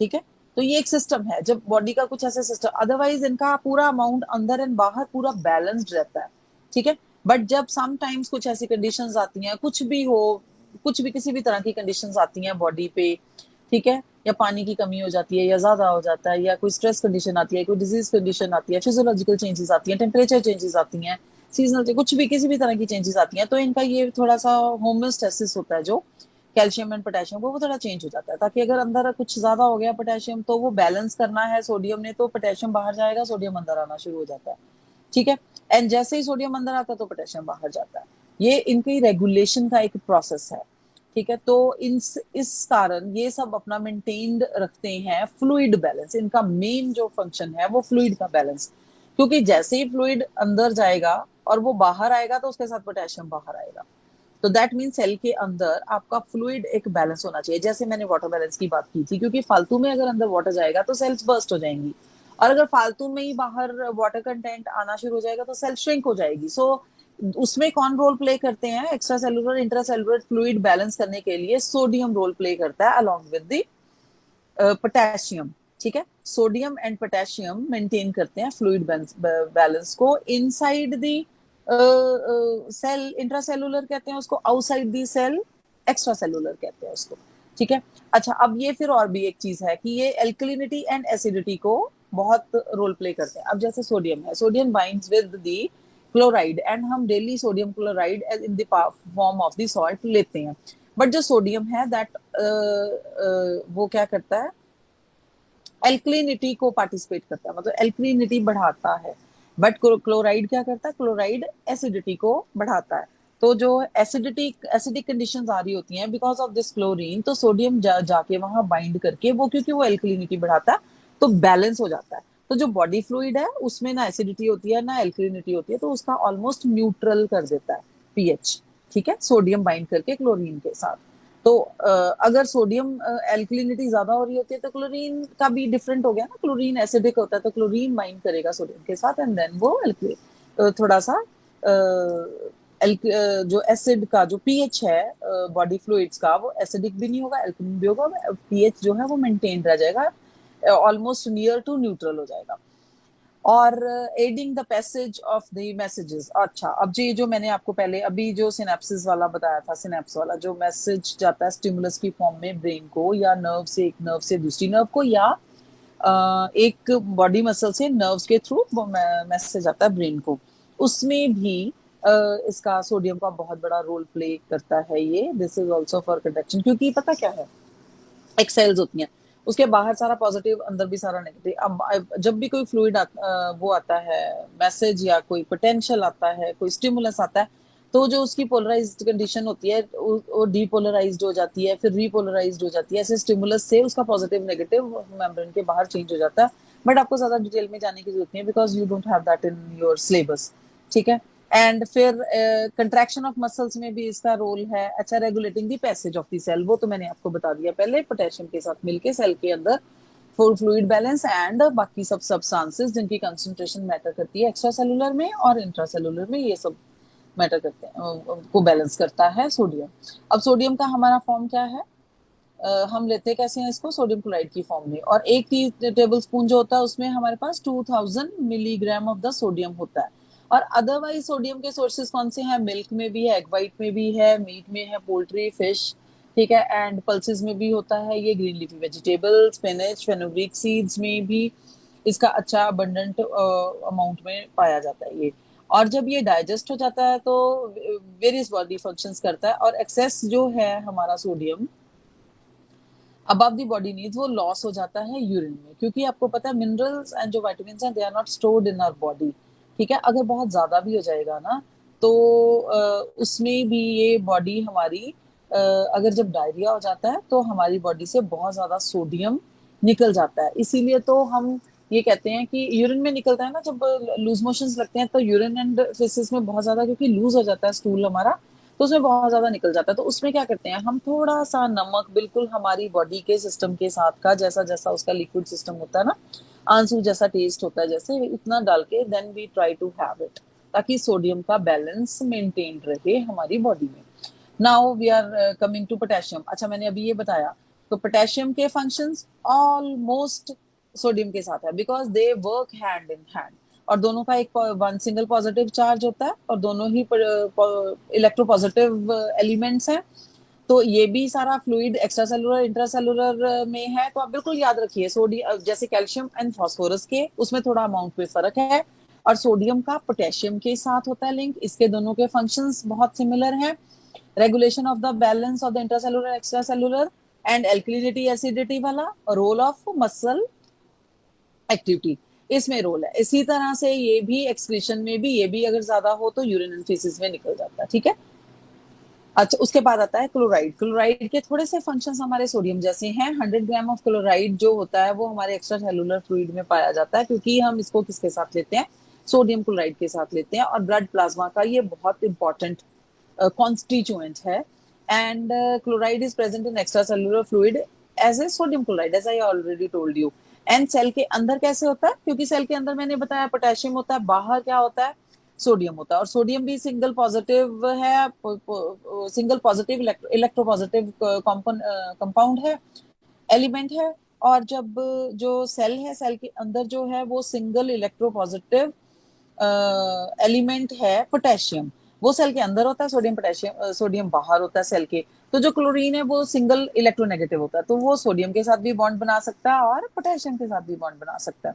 ठीक है। तो ये एक सिस्टम है, जब बॉडी का कुछ ऐसा सिस्टम, अदरवाइज इनका पूरा अमाउंट अंदर एंड बाहर पूरा बैलेंस्ड रहता है, ठीक है। बट जब समटाइम्स कुछ ऐसी कंडीशंस आती हैं, कुछ भी हो, कुछ भी किसी भी तरह की कंडीशंस आती हैं बॉडी पे, ठीक है, या पानी की कमी हो जाती है, या ज्यादा हो जाता है, या कोई स्ट्रेस कंडीशन आती है, कोई डिजीज कंडीशन आती है, फिजियोलॉजिकल चेंजेस आती हैं, टेम्परेचर चेंजेस आती हैं, सीजनल, कुछ भी किसी भी तरह की चेंजेस आती हैं, तो इनका ये थोड़ा सा होम्योस्टेसिस होता है जो कैल्शियम एंड पोटेशियम को, वो थोड़ा चेंज हो जाता है, ताकि अगर अंदर कुछ ज्यादा हो गया पोटेशियम तो वो बैलेंस करना है सोडियम ने, तो पोटेशियम बाहर जाएगा, सोडियम अंदर आना शुरू हो जाता है, ठीक है। एंड जैसे ही सोडियम अंदर आता है तो पोटेशियम बाहर जाता है। ये इनकी रेगुलेशन का एक प्रोसेस है, ठीक है। तो इस कारण ये सब अपना मेंटेन्ड रखते हैं फ्लूइड बैलेंस, इनका मेन जो फंक्शन है वो फ्लूइड का बैलेंस, क्योंकि जैसे ही फ्लूइड अंदर जाएगा और वो बाहर आएगा तो उसके साथ पोटेशियम बाहर आएगा। तो दैट मीन सेल के अंदर आपका फ्लूइड एक बैलेंस होना चाहिए, जैसे मैंने वाटर बैलेंस की बात की थी, क्योंकि फालतू में अगर अंदर वाटर जाएगा तो सेल्स बर्स्ट हो जाएंगी, और अगर फालतू में ही बाहर वाटर कंटेंट आना शुरू हो जाएगा तो सेल श्रिंक हो जाएगी। सो उसमें कौन रोल प्ले करते हैं? Extra cellular intra cellular fluid balance करने के लिए सोडियम रोल प्ले करता है अलॉन्ग विद द पोटेशियम। ठीक है, सोडियम एंड पोटेशियम मेंटेन करते हैं फ्लूइड बैलेंस को इनसाइड द सेल, इंट्रासेलुलर कहते हैं उसको, outside the cell extra cellular कहते हैं उसको। ठीक है, अच्छा अब ये फिर और भी एक चीज है कि ये एल्कलिनिटी एंड एसिडिटी को बहुत रोल प्ले करते हैं। अब जैसे सोडियम है, sodium binds with the chloride and हम daily sodium chloride in the form of the salt लेते हैं। बट जो सोडियम है दैट वो क्या करता है, एल्कलिनिटी को पार्टिसिपेट करता है, मतलब एल्कलिनिटी बढ़ाता है। बट क्लोराइड क्या करता है, क्लोराइड एसिडिटी को बढ़ाता है। तो जो एसिडिक कंडीशंस आ रही होती हैं बिकॉज ऑफ दिस क्लोरीन, तो सोडियम जाके वहां बाइंड करके वो, क्योंकि वो एल्कलिनिटी बढ़ाता है तो बैलेंस हो जाता है। तो जो बॉडी फ्लूइड है उसमें ना एसिडिटी होती है ना एल्कलिनिटी होती है, तो उसका ऑलमोस्ट न्यूट्रल कर देता है पीएच। ठीक है, सोडियम बाइंड करके क्लोरीन के साथ। तो अगर सोडियम एल्कलिनिटी ज्यादा हो रही होती है तो क्लोरीन का भी डिफरेंट हो गया ना, क्लोरीन एसिडिक होता है तो क्लोरीन बाइंड करेगा सोडियम के साथ एंड देन वो थोड़ा सा जो एसिड का जो पीएच है बॉडी फ्लूइड्स का, वो एसिडिक भी नहीं होगा, एल्कलिन भी होगा, पीएच जो है वो मेंटेन रह जाएगा, ऑलमोस्ट नियर टू न्यूट्रल हो जाएगा। और adding the passage of the messages. अच्छा, अब जो ये जो मैंने आपको पहले अभी जो सिनेप्सिस वाला बताया था, सिनेप्स वाला जो मैसेज जाता है स्टिमुलस की फॉर्म में ब्रेन को, या नर्व से एक नर्व से दूसरी नर्व को, या एक बॉडी मसल से नर्व्स के थ्रू मैसेज आता है ब्रेन को, उसमें भी इसका सोडियम का बहुत बड़ा रोल प्ले करता है ये। This is also for conduction, क्योंकि पता क्या है, एक सेल्स होती हैं, उसके बाहर सारा पॉजिटिव, अंदर भी सारा नेगेटिव। अब जब भी कोई फ्लूइड वो आता है मैसेज, या कोई पोटेंशियल आता है, कोई स्टिमुलस आता है, तो जो उसकी पोलराइज्ड कंडीशन होती है वो डीपोलराइज्ड हो जाती है, फिर रीपोलराइज्ड हो जाती है। ऐसे स्टिमुलस से उसका पॉजिटिव नेगेटिव मेम्ब्रेन के बाहर चेंज हो जाता है। बट आपको ज्यादा डिटेल में जाने की जरूरत नहीं है because you don't have that in your syllabus. ठीक है, एंड फिर कंट्रैक्शन ऑफ मसल्स में भी इसका रोल है। अच्छा, regulating the passage of the cell, वो तो मैंने आपको बता दिया पहले, पोटेशियम के साथ मिलके सेल के अंदर फुल फ्लूइड बैलेंस एंड बाकी सब सब्सटेंसेस जिनकी कंसंट्रेशन मैटर करती है एक्स्ट्रा सेलुलर में और इंट्रा सेलुलर में, ये सब मैटर करते हैं, को बैलेंस करता है सोडियम। अब सोडियम का हमारा फॉर्म क्या है, हम लेते कैसे हैं इसको, सोडियम क्लोराइड की फॉर्म में, और एक टेबल स्पून जो होता है उसमें हमारे पास 2000 मिलीग्राम ऑफ द सोडियम होता है। और अदरवाइज सोडियम के सोर्सेज कौन से हैं, मिल्क में भी है, एग वाइट में भी है, मीट में है, पोल्ट्री, फिश, ठीक है, एंड पल्सेस में भी होता है ये, green leafy vegetable, spinach, fenugreek seeds में भी इसका अच्छा अबंडेंट अमाउंट में पाया जाता है ये। और जब ये डाइजेस्ट हो जाता है तो वेरियस बॉडी फंक्शंस करता है, और एक्सेस जो है हमारा sodium above the body needs वो लॉस हो जाता है यूरिन में, क्योंकि आपको पता है मिनरल्स एंड जो विटामिन्स हैं they are not stored in our body. ठीक है, अगर बहुत ज्यादा भी हो जाएगा ना तो उसमें भी ये बॉडी हमारी अगर जब डायरिया हो जाता है तो हमारी बॉडी से बहुत ज्यादा सोडियम निकल जाता है। इसीलिए तो हम ये कहते हैं कि यूरिन में निकलता है ना, जब लूज मोशंस लगते हैं तो यूरिन एंड फेसेस में बहुत ज्यादा, क्योंकि लूज हो जाता है स्टूल हमारा, तो उसमें बहुत ज्यादा निकल जाता है। तो उसमें क्या करते हैं हम, थोड़ा सा नमक, बिल्कुल हमारी बॉडी के सिस्टम के साथ का जैसा जैसा उसका लिक्विड सिस्टम होता है ना, आंसू जैसा टेस्ट होता है जैसे, इतना डाल के then we try to have it, ताकि सोडियम का बैलेंस मेंटेन रहे हमारी बॉडी में। Now we are coming to potassium. अच्छा, मैंने अभी ये बताया, तो पोटेशियम के फंक्शंस ऑलमोस्ट सोडियम के साथ है because they work hand in hand, और दोनों का एक वन सिंगल पॉजिटिव चार्ज होता है, और दोनों ही इलेक्ट्रोपॉजिटिव एलिमेंट्स हैं। तो ये भी सारा fluid extra cellular intra cellular में है। तो आप बिल्कुल याद रखिए, सोडियम जैसे कैल्शियम एंड फास्फोरस के उसमें थोड़ा अमाउंट में फर्क है, और सोडियम का पोटेशियम के साथ होता है लिंक। इसके दोनों के फंक्शंस बहुत सिमिलर हैं, regulation of the balance of the intra cellular extra cellular and alkalinity acidity वाला, रोल ऑफ मसल एक्टिविटी इसमें रोल है। इसी तरह से ये भी एक्सक्रीशन में भी, ये भी अगर ज्यादा हो तो यूरिन एंड फीसिस में निकल जाता है। ठीक है, अच्छा उसके बाद आता है क्लोराइड। क्लोराइड के थोड़े से फंक्शंस हमारे सोडियम जैसे हैं। 100 ग्राम ऑफ क्लोराइड जो होता है वो हमारे एक्स्ट्रा सेलुलर फ्लूइड में पाया जाता है, क्योंकि हम इसको किसके साथ लेते हैं, सोडियम क्लोराइड के साथ लेते हैं, और ब्लड प्लाज्मा का ये बहुत इंपॉर्टेंट कॉन्स्टिट्यूएंट है। And chloride is present in extra cellular fluid as a sodium chloride, as I already told you. And cell के अंदर कैसे होता है, क्योंकि सेल के अंदर मैंने बताया पोटेशियम होता है, बाहर क्या होता है, सोडियम होता है, और सोडियम भी सिंगल पॉजिटिव है, सिंगल पॉजिटिव इलेक्ट्रोपॉजिटिव कंपाउंड है, एलिमेंट है। और जब जो सेल है, सेल के अंदर जो है वो सिंगल इलेक्ट्रोपॉजिटिव एलिमेंट है पोटेशियम, वो सेल के अंदर होता है, सोडियम पोटेशियम सोडियम बाहर होता है सेल के। तो जो क्लोरीन है वो सिंगल इलेक्ट्रोनेगेटिव होता है, तो वो सोडियम के साथ भी बॉन्ड बना सकता है और पोटेशियम के साथ भी बॉन्ड बना सकता है।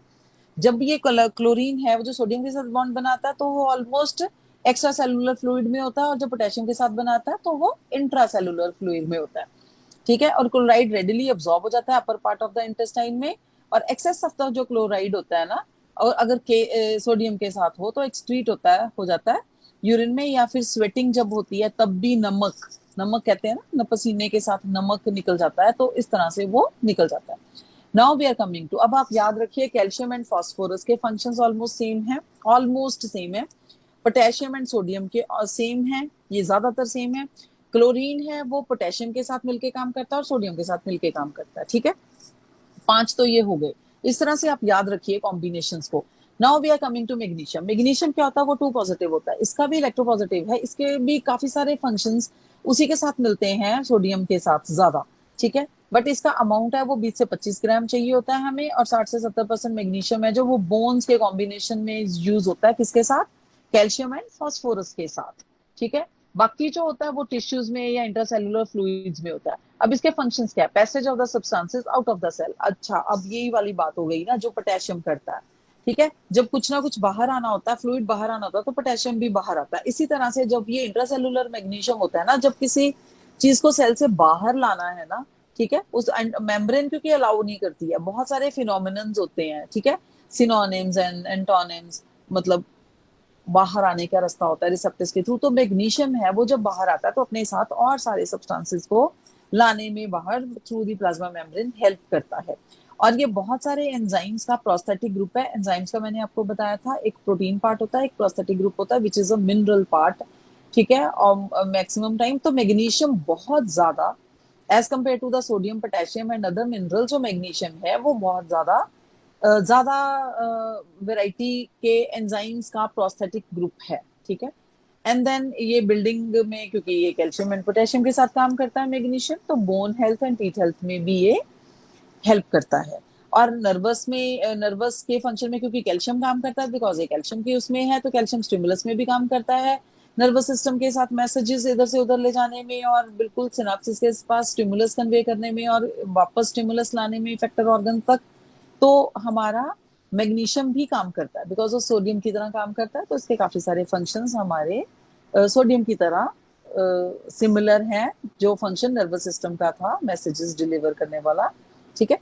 जब ये क्लोरीन है वो जो सोडियम के साथ बॉन्ड बनाता है तो वो ऑलमोस्ट एक्स्ट्रा सेलुलर फ्लूइड में होता है, और जो पोटेशियम के साथ बनाता है तो वो इंट्रा सेलुलर फ्लूइड में होता है। ठीक है, और क्लोराइड रेडिली अब्सॉर्ब हो जाता है upper part of the intestine में, और एक्सेस ऑफ द जो क्लोराइड होता है ना, और अगर सोडियम के साथ हो तो एक्सक्रीट होता है, हो जाता है यूरिन में, या फिर स्वेटिंग जब होती है तब भी नमक, नमक कहते हैं ना, पसीने के साथ नमक निकल जाता है, तो इस तरह से वो निकल जाता है। Now we are coming to, अब आप याद रखिए कैल्शियम एंड फास्फोरस के फंक्शंस ऑलमोस्ट सेम है, ऑलमोस्ट सेम है। पोटेशियम एंड सोडियम के सेम है, ये ज्यादातर सेम है। क्लोरीन है वो पोटेशियम के साथ मिलके काम करता है और सोडियम के साथ मिलके काम करता है। ठीक है, 5 तो ये हो गए। इस तरह से आप याद रखिए कॉम्बिनेशंस को। Now we are coming to magnesium. Magnesium क्या होता है, वो 2 पॉजिटिव होता है, इसका भी इलेक्ट्रोपॉजिटिव है, इसके भी काफी सारे फंक्शंस उसी के साथ मिलते हैं सोडियम के साथ ज्यादा। ठीक है, बट इसका अमाउंट है वो 20 से 25 ग्राम चाहिए होता है हमें, और 60 से 70% मैग्नीशियम है जो वो बोन्स के कॉम्बिनेशन में यूज होता है, किसके साथ, कैल्शियम एंड फास्फोरस के साथ। ठीक है, बाकी जो होता है वो टिश्यूज में या इंटरसेलुलर फ्लूइड्स में होता है। अब इसके फंक्शंस क्या है, passage of the substances out of the cell. अच्छा, अब यही वाली बात हो गई ना जो पोटेशियम करता है। ठीक है, जब कुछ ना कुछ बाहर आना होता है, फ्लूइड बाहर आना होता है, तो पोटेशियम भी बाहर आता है। इसी तरह से जब ये इंट्रासेलुलर मैग्नीशियम होता है ना, जब किसी चीज को सेल से बाहर लाना है ना, ठीक है, उस मेम्ब्रेन क्योंकि अलाउ नहीं करती है, बहुत सारे फिनोमिनन्स होते हैं। ठीक है, सिनोनिम्स एंड एंटोनिम्स, मतलब बाहर आने का रास्ता होता है रिसेप्टर्स के थ्रू। तो मैग्नीशियम है वो जब बाहर आता है तो अपने साथ और सारे सब्सटेंसेस को लाने में बाहर through the plasma membrane help करता है। और ये बहुत सारे एंजाइम्स का प्रोस्थेटिक ग्रुप है। एंजाइम्स का मैंने आपको बताया था, एक प्रोटीन पार्ट होता है, एक प्रोस्थेटिक ग्रुप होता है, which is a mineral part. ठीक है, और मैक्सिमम टाइम तो मैग्नीशियम बहुत ज्यादा as compare to the sodium potassium and other mineral, जो मैग्नीशियम है वो बहुत ज्यादा वैरायटी के एंजाइम्स का प्रोस्थेटिक ग्रुप है। ठीक है, एंड देन ये बिल्डिंग में, क्योंकि ये कैल्शियम एंड पोटेशियम के साथ काम करता है मैग्नीशियम, तो bone health and teeth health में भी ये हेल्प करता है। और नर्वस में, नर्वस के फंक्शन में क्योंकि कैल्शियम काम करता है, बिकॉज ये कैल्शियम की उसमें है, तो कैल्शियम स्टिमुलस में भी काम करता है नर्वस सिस्टम के साथ, मैसेजेस इधर से उधर ले जाने में, और बिल्कुल सिनाप्सिस के पास स्टिमुलस कन्वे करने में और वापस स्टिमुलस लाने में इफेक्टर ऑर्गन तक। तो हमारा मैग्नीशियम भी काम करता है, बिकॉज वो सोडियम की तरह काम करता है, तो इसके काफी सारे फंक्शंस हमारे सोडियम की तरह सिमिलर हैं, जो फंक्शन नर्वस सिस्टम का था मैसेजेस डिलीवर करने वाला। ठीक है,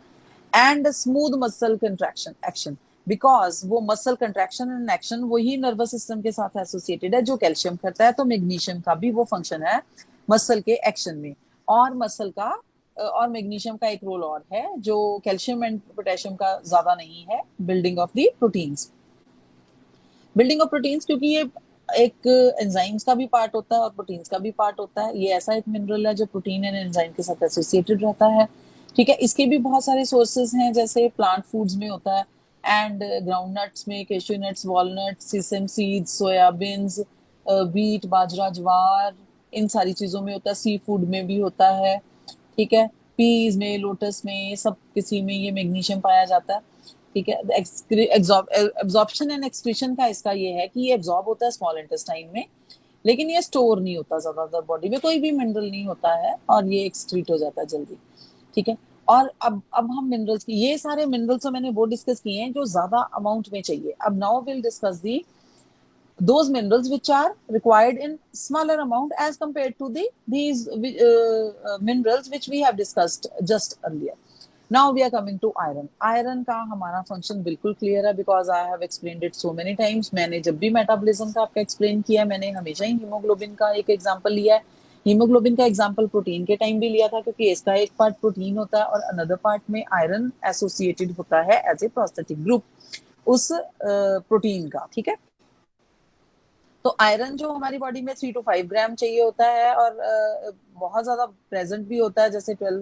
and smooth muscle contraction action, because वो मसल कंट्रैक्शन एंड एक्शन वही नर्वस सिस्टम के साथ एसोसिएटेड है जो कैल्शियम करता है, तो मैग्नीशियम का भी वो फंक्शन है मसल के एक्शन में। और मसल का और मैग्नीशियम का एक रोल और है जो कैल्शियम एंड पोटेशियम का ज्यादा नहीं है, building of the proteins. Building of proteins क्योंकि ये एक एंजाइम्स का भी पार्ट होता है और प्रोटीन्स का भी पार्ट होता है, ये ऐसा एक मिनरल है जो प्रोटीन एंड एंजाइम के साथ एसोसिएटेड रहता है। ठीक है, इसके भी बहुत सारे सोर्सेज हैं, जैसे प्लांट फूड्स में होता है, एंड ग्राउंड नट्स में कैश्यू नट्स, वॉलनट्स, सीसम सीड्स, सोयाबीन्स, व्हीट, बाजरा, ज्वार, इन सारी चीजों में होता है। सी फूड में भी होता है। ठीक है, पीज में, लोटस में, सब किसी में ये मैग्नीशियम पाया जाता है। ठीक है, एब्जॉर्प्शन एंड एक्सक्रीशन का इसका ये है कि ये एब्जॉर्ब होता है स्मॉल इंटेस्टाइन में, लेकिन ये स्टोर नहीं होता ज्यादातर बॉडी में, कोई भी मिनरल नहीं होता है, और ये एक्सक्रीट हो जाता है जल्दी। ठीक है, और अब हम मिनरल्स की, ये सारे मिनरल्स तो मैंने वो डिस्कस किए हैं जो ज्यादा अमाउंट में चाहिए। अब now will discuss the those minerals which are required in smaller amount as compared to these minerals which we have discussed just earlier. Now we are coming to iron. Iron का हमारा function बिल्कुल clear है, because I have explained it so many times. मैंने जब भी metabolism का आपका explain किया, मैंने हमेशा ही हीमोग्लोबिन का एक एग्जांपल लिया है। हीमोग्लोबिन का एग्जांपल प्रोटीन के टाइम भी लिया था, क्योंकि इसका एक पार्ट प्रोटीन होता है और अनदर पार्ट में आयरन एसोसिएटेड होता है एज ए प्रोस्थेटिक ग्रुप उस प्रोटीन का। ठीक है, तो आयरन जो हमारी बॉडी में 3 to 5 ग्राम चाहिए होता है, और बहुत ज्यादा प्रेजेंट भी होता है, जैसे 12,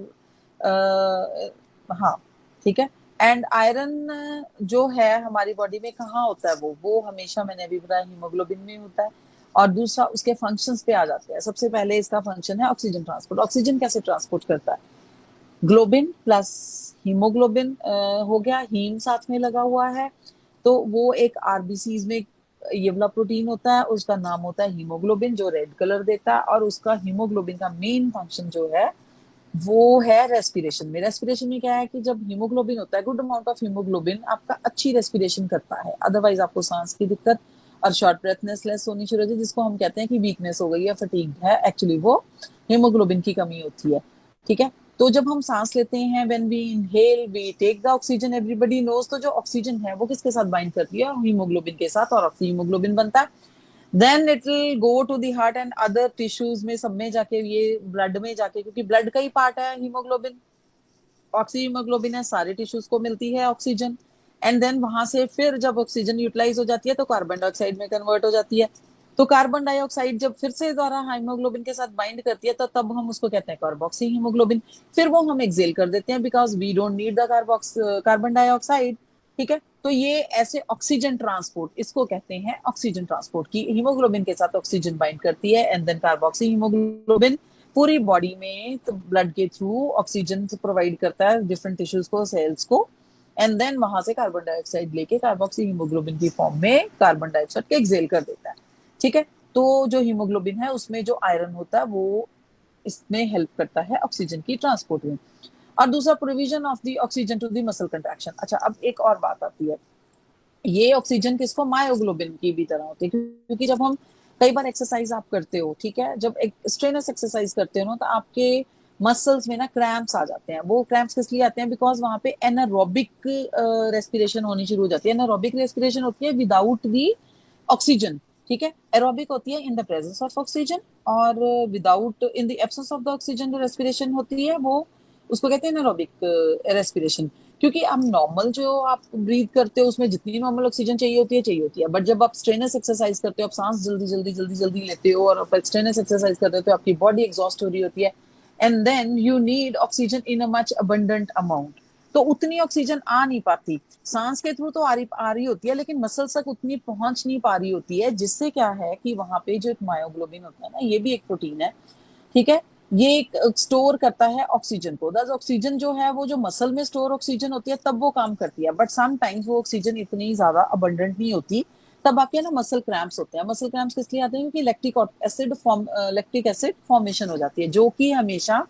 हाँ, ठीक है, एंड आयरन जो है हमारी बॉडी में कहाँ होता है, वो हमेशा, मैंने अभी बताया, हीमोग्लोबिन में होता है। और दूसरा उसके फंक्शंस पे आ जाते हैं। सबसे पहले इसका फंक्शन है ऑक्सीजन ट्रांसपोर्ट। ऑक्सीजन कैसे ट्रांसपोर्ट करता है? ग्लोबिन प्लस हीमोग्लोबिन हो गया, हीम साथ में लगा हुआ है, तो वो एक आरबीसीज में ये वाला प्रोटीन होता है, उसका नाम होता है हीमोग्लोबिन, जो रेड कलर देता है। और उसका हीमोग्लोबिन का मेन फंक्शन जो है वो है रेस्पिरेशन में। रेस्पिरेशन में क्या है कि जब हीमोग्लोबिन होता है, गुड अमाउंट ऑफ हीमोग्लोबिन आपका अच्छी रेस्पिरेशन करता है, अदरवाइज आपको सांस की दिक्कत और शॉर्ट ब्रेथनेस लेस होनी शुरू होती है, जिसको हम कहते हैं कि वीकनेस हो गई है, फटीग है, एक्चुअली वो हीमोग्लोबिन की कमी होती है। ठीक है, तो जब हम सांस लेते हैं, when we inhale we take the oxygen, everybody knows, तो जो ऑक्सीजन है वो किसके साथ बाइंड करती है? हीमोग्लोबिन के साथ, और हीमोग्लोबिन बनता है। Then it will go to the heart and other tissues में, सब में जाके, ये ब्लड में जाके, क्योंकि ब्लड का ही पार्ट है हीमोग्लोबिन, ऑक्सी हीमोग्लोबिन है, सारे टिश्यूज को मिलती है ऑक्सीजन। एंड देन वहां से फिर जब ऑक्सीजन यूटिलाइज हो जाती है तो कार्बन डाइऑक्साइड में कन्वर्ट हो जाती है। तो कार्बन डाइऑक्साइड जब फिर से द्वारा हीमोग्लोबिन के साथ बाइंड करती है तो तब हम उसको कहते हैं कार्बोक्सी हीमोग्लोबिन। फिर वो हम एक्सेल कर देते हैं, because we don't need the carbon dioxide. ठीक है, तो ये ऐसे ऑक्सीजन ट्रांसपोर्ट, इसको कहते हैं ऑक्सीजन ट्रांसपोर्ट, की हीमोग्लोबिन के साथ ऑक्सीजन बाइंड करती है एंड देन कार्बोक्सी हीमोग्लोबिन पूरी बॉडी में तो ब्लड के थ्रू ऑक्सीजन प्रोवाइड करता है डिफरेंट टिश्यूज को, सेल्स को। एंड देन वहां से कार्बन डाइऑक्साइड लेके कार्बोक्सी हीमोग्लोबिन की फॉर्म में कार्बन डाइऑक्साइड के एक्सेल कर देता है। ठीक है, तो जो हीमोग्लोबिन है उसमें जो आयरन होता है वो इसमें हेल्प करता है ऑक्सीजन की ट्रांसपोर्ट में। और दूसरा, provision of the oxygen to the muscle contraction. अच्छा, अब एक और बात आती है, ये ऑक्सीजन किसको, मायोग्लोबिन की भी तरह होती है, क्योंकि जब हम कई बार एक्सरसाइज आप करते हो, ठीक है, जब एक स्ट्रेनस एक्सरसाइज करते हो ना, तो आपके मसल्स में ना क्रैम्प्स आ जाते हैं। वो क्रैम्प्स किस लिए आते हैं? बिकॉज वहां पे एनारोबिक रेस्पिरेशन होनी शुरू हो जाती है। एनारोबिक रेस्पिरेशन होती है विदाउट दी ऑक्सीजन। ठीक है, एरोबिक होती है in the presence of oxygen, और without, in the absence of the oxygen जो रेस्पिरेशन होती है वो, उसको कहते हैं एनारोबिक रेस्पिरेशन। क्योंकि अब नॉर्मल जो आप ब्रीथ करते हो उसमें जितनी नॉर्मल ऑक्सीजन चाहिए होती है, बट जब आप स्ट्रेनस एक्सरसाइज करते हो, आप सांस जल्दी जल्दी जल्दी जल्दी लेते हो और आप स्ट्रेनस एक्सरसाइज करते हो, तो आपकी बॉडी एग्जॉस्ट हो रही होती है, and then you need oxygen in a much abundant amount. तो उतनी ऑक्सीजन आ नहीं पाती, सांस के थ्रू तो आ रही होती है, लेकिन मसल्स तक उतनी पहुंच नहीं पा रही होती है, जिससे क्या है कि वहां पे जो एक मायोग्लोबिन होता है ना, ये भी एक प्रोटीन है, ठीक है, ये एक स्टोर करता है ऑक्सीजन को। दस ऑक्सीजन जो है वो जो मसल में स्टोर ऑक्सीजन होती है तब वो काम करती है, बट सम टाइम्स वो ऑक्सीजन इतनी ज्यादा अबंडेंट नहीं होती, तब आपके ना मसल क्रैम्प्स होते हैं। मसल क्रैम्प्स किस लिए आते हैं? क्योंकि लैक्टिक एसिड फॉर्मेशन हो जाती है, जो कि हमेशा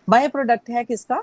बाय प्रोडक्ट है किसका?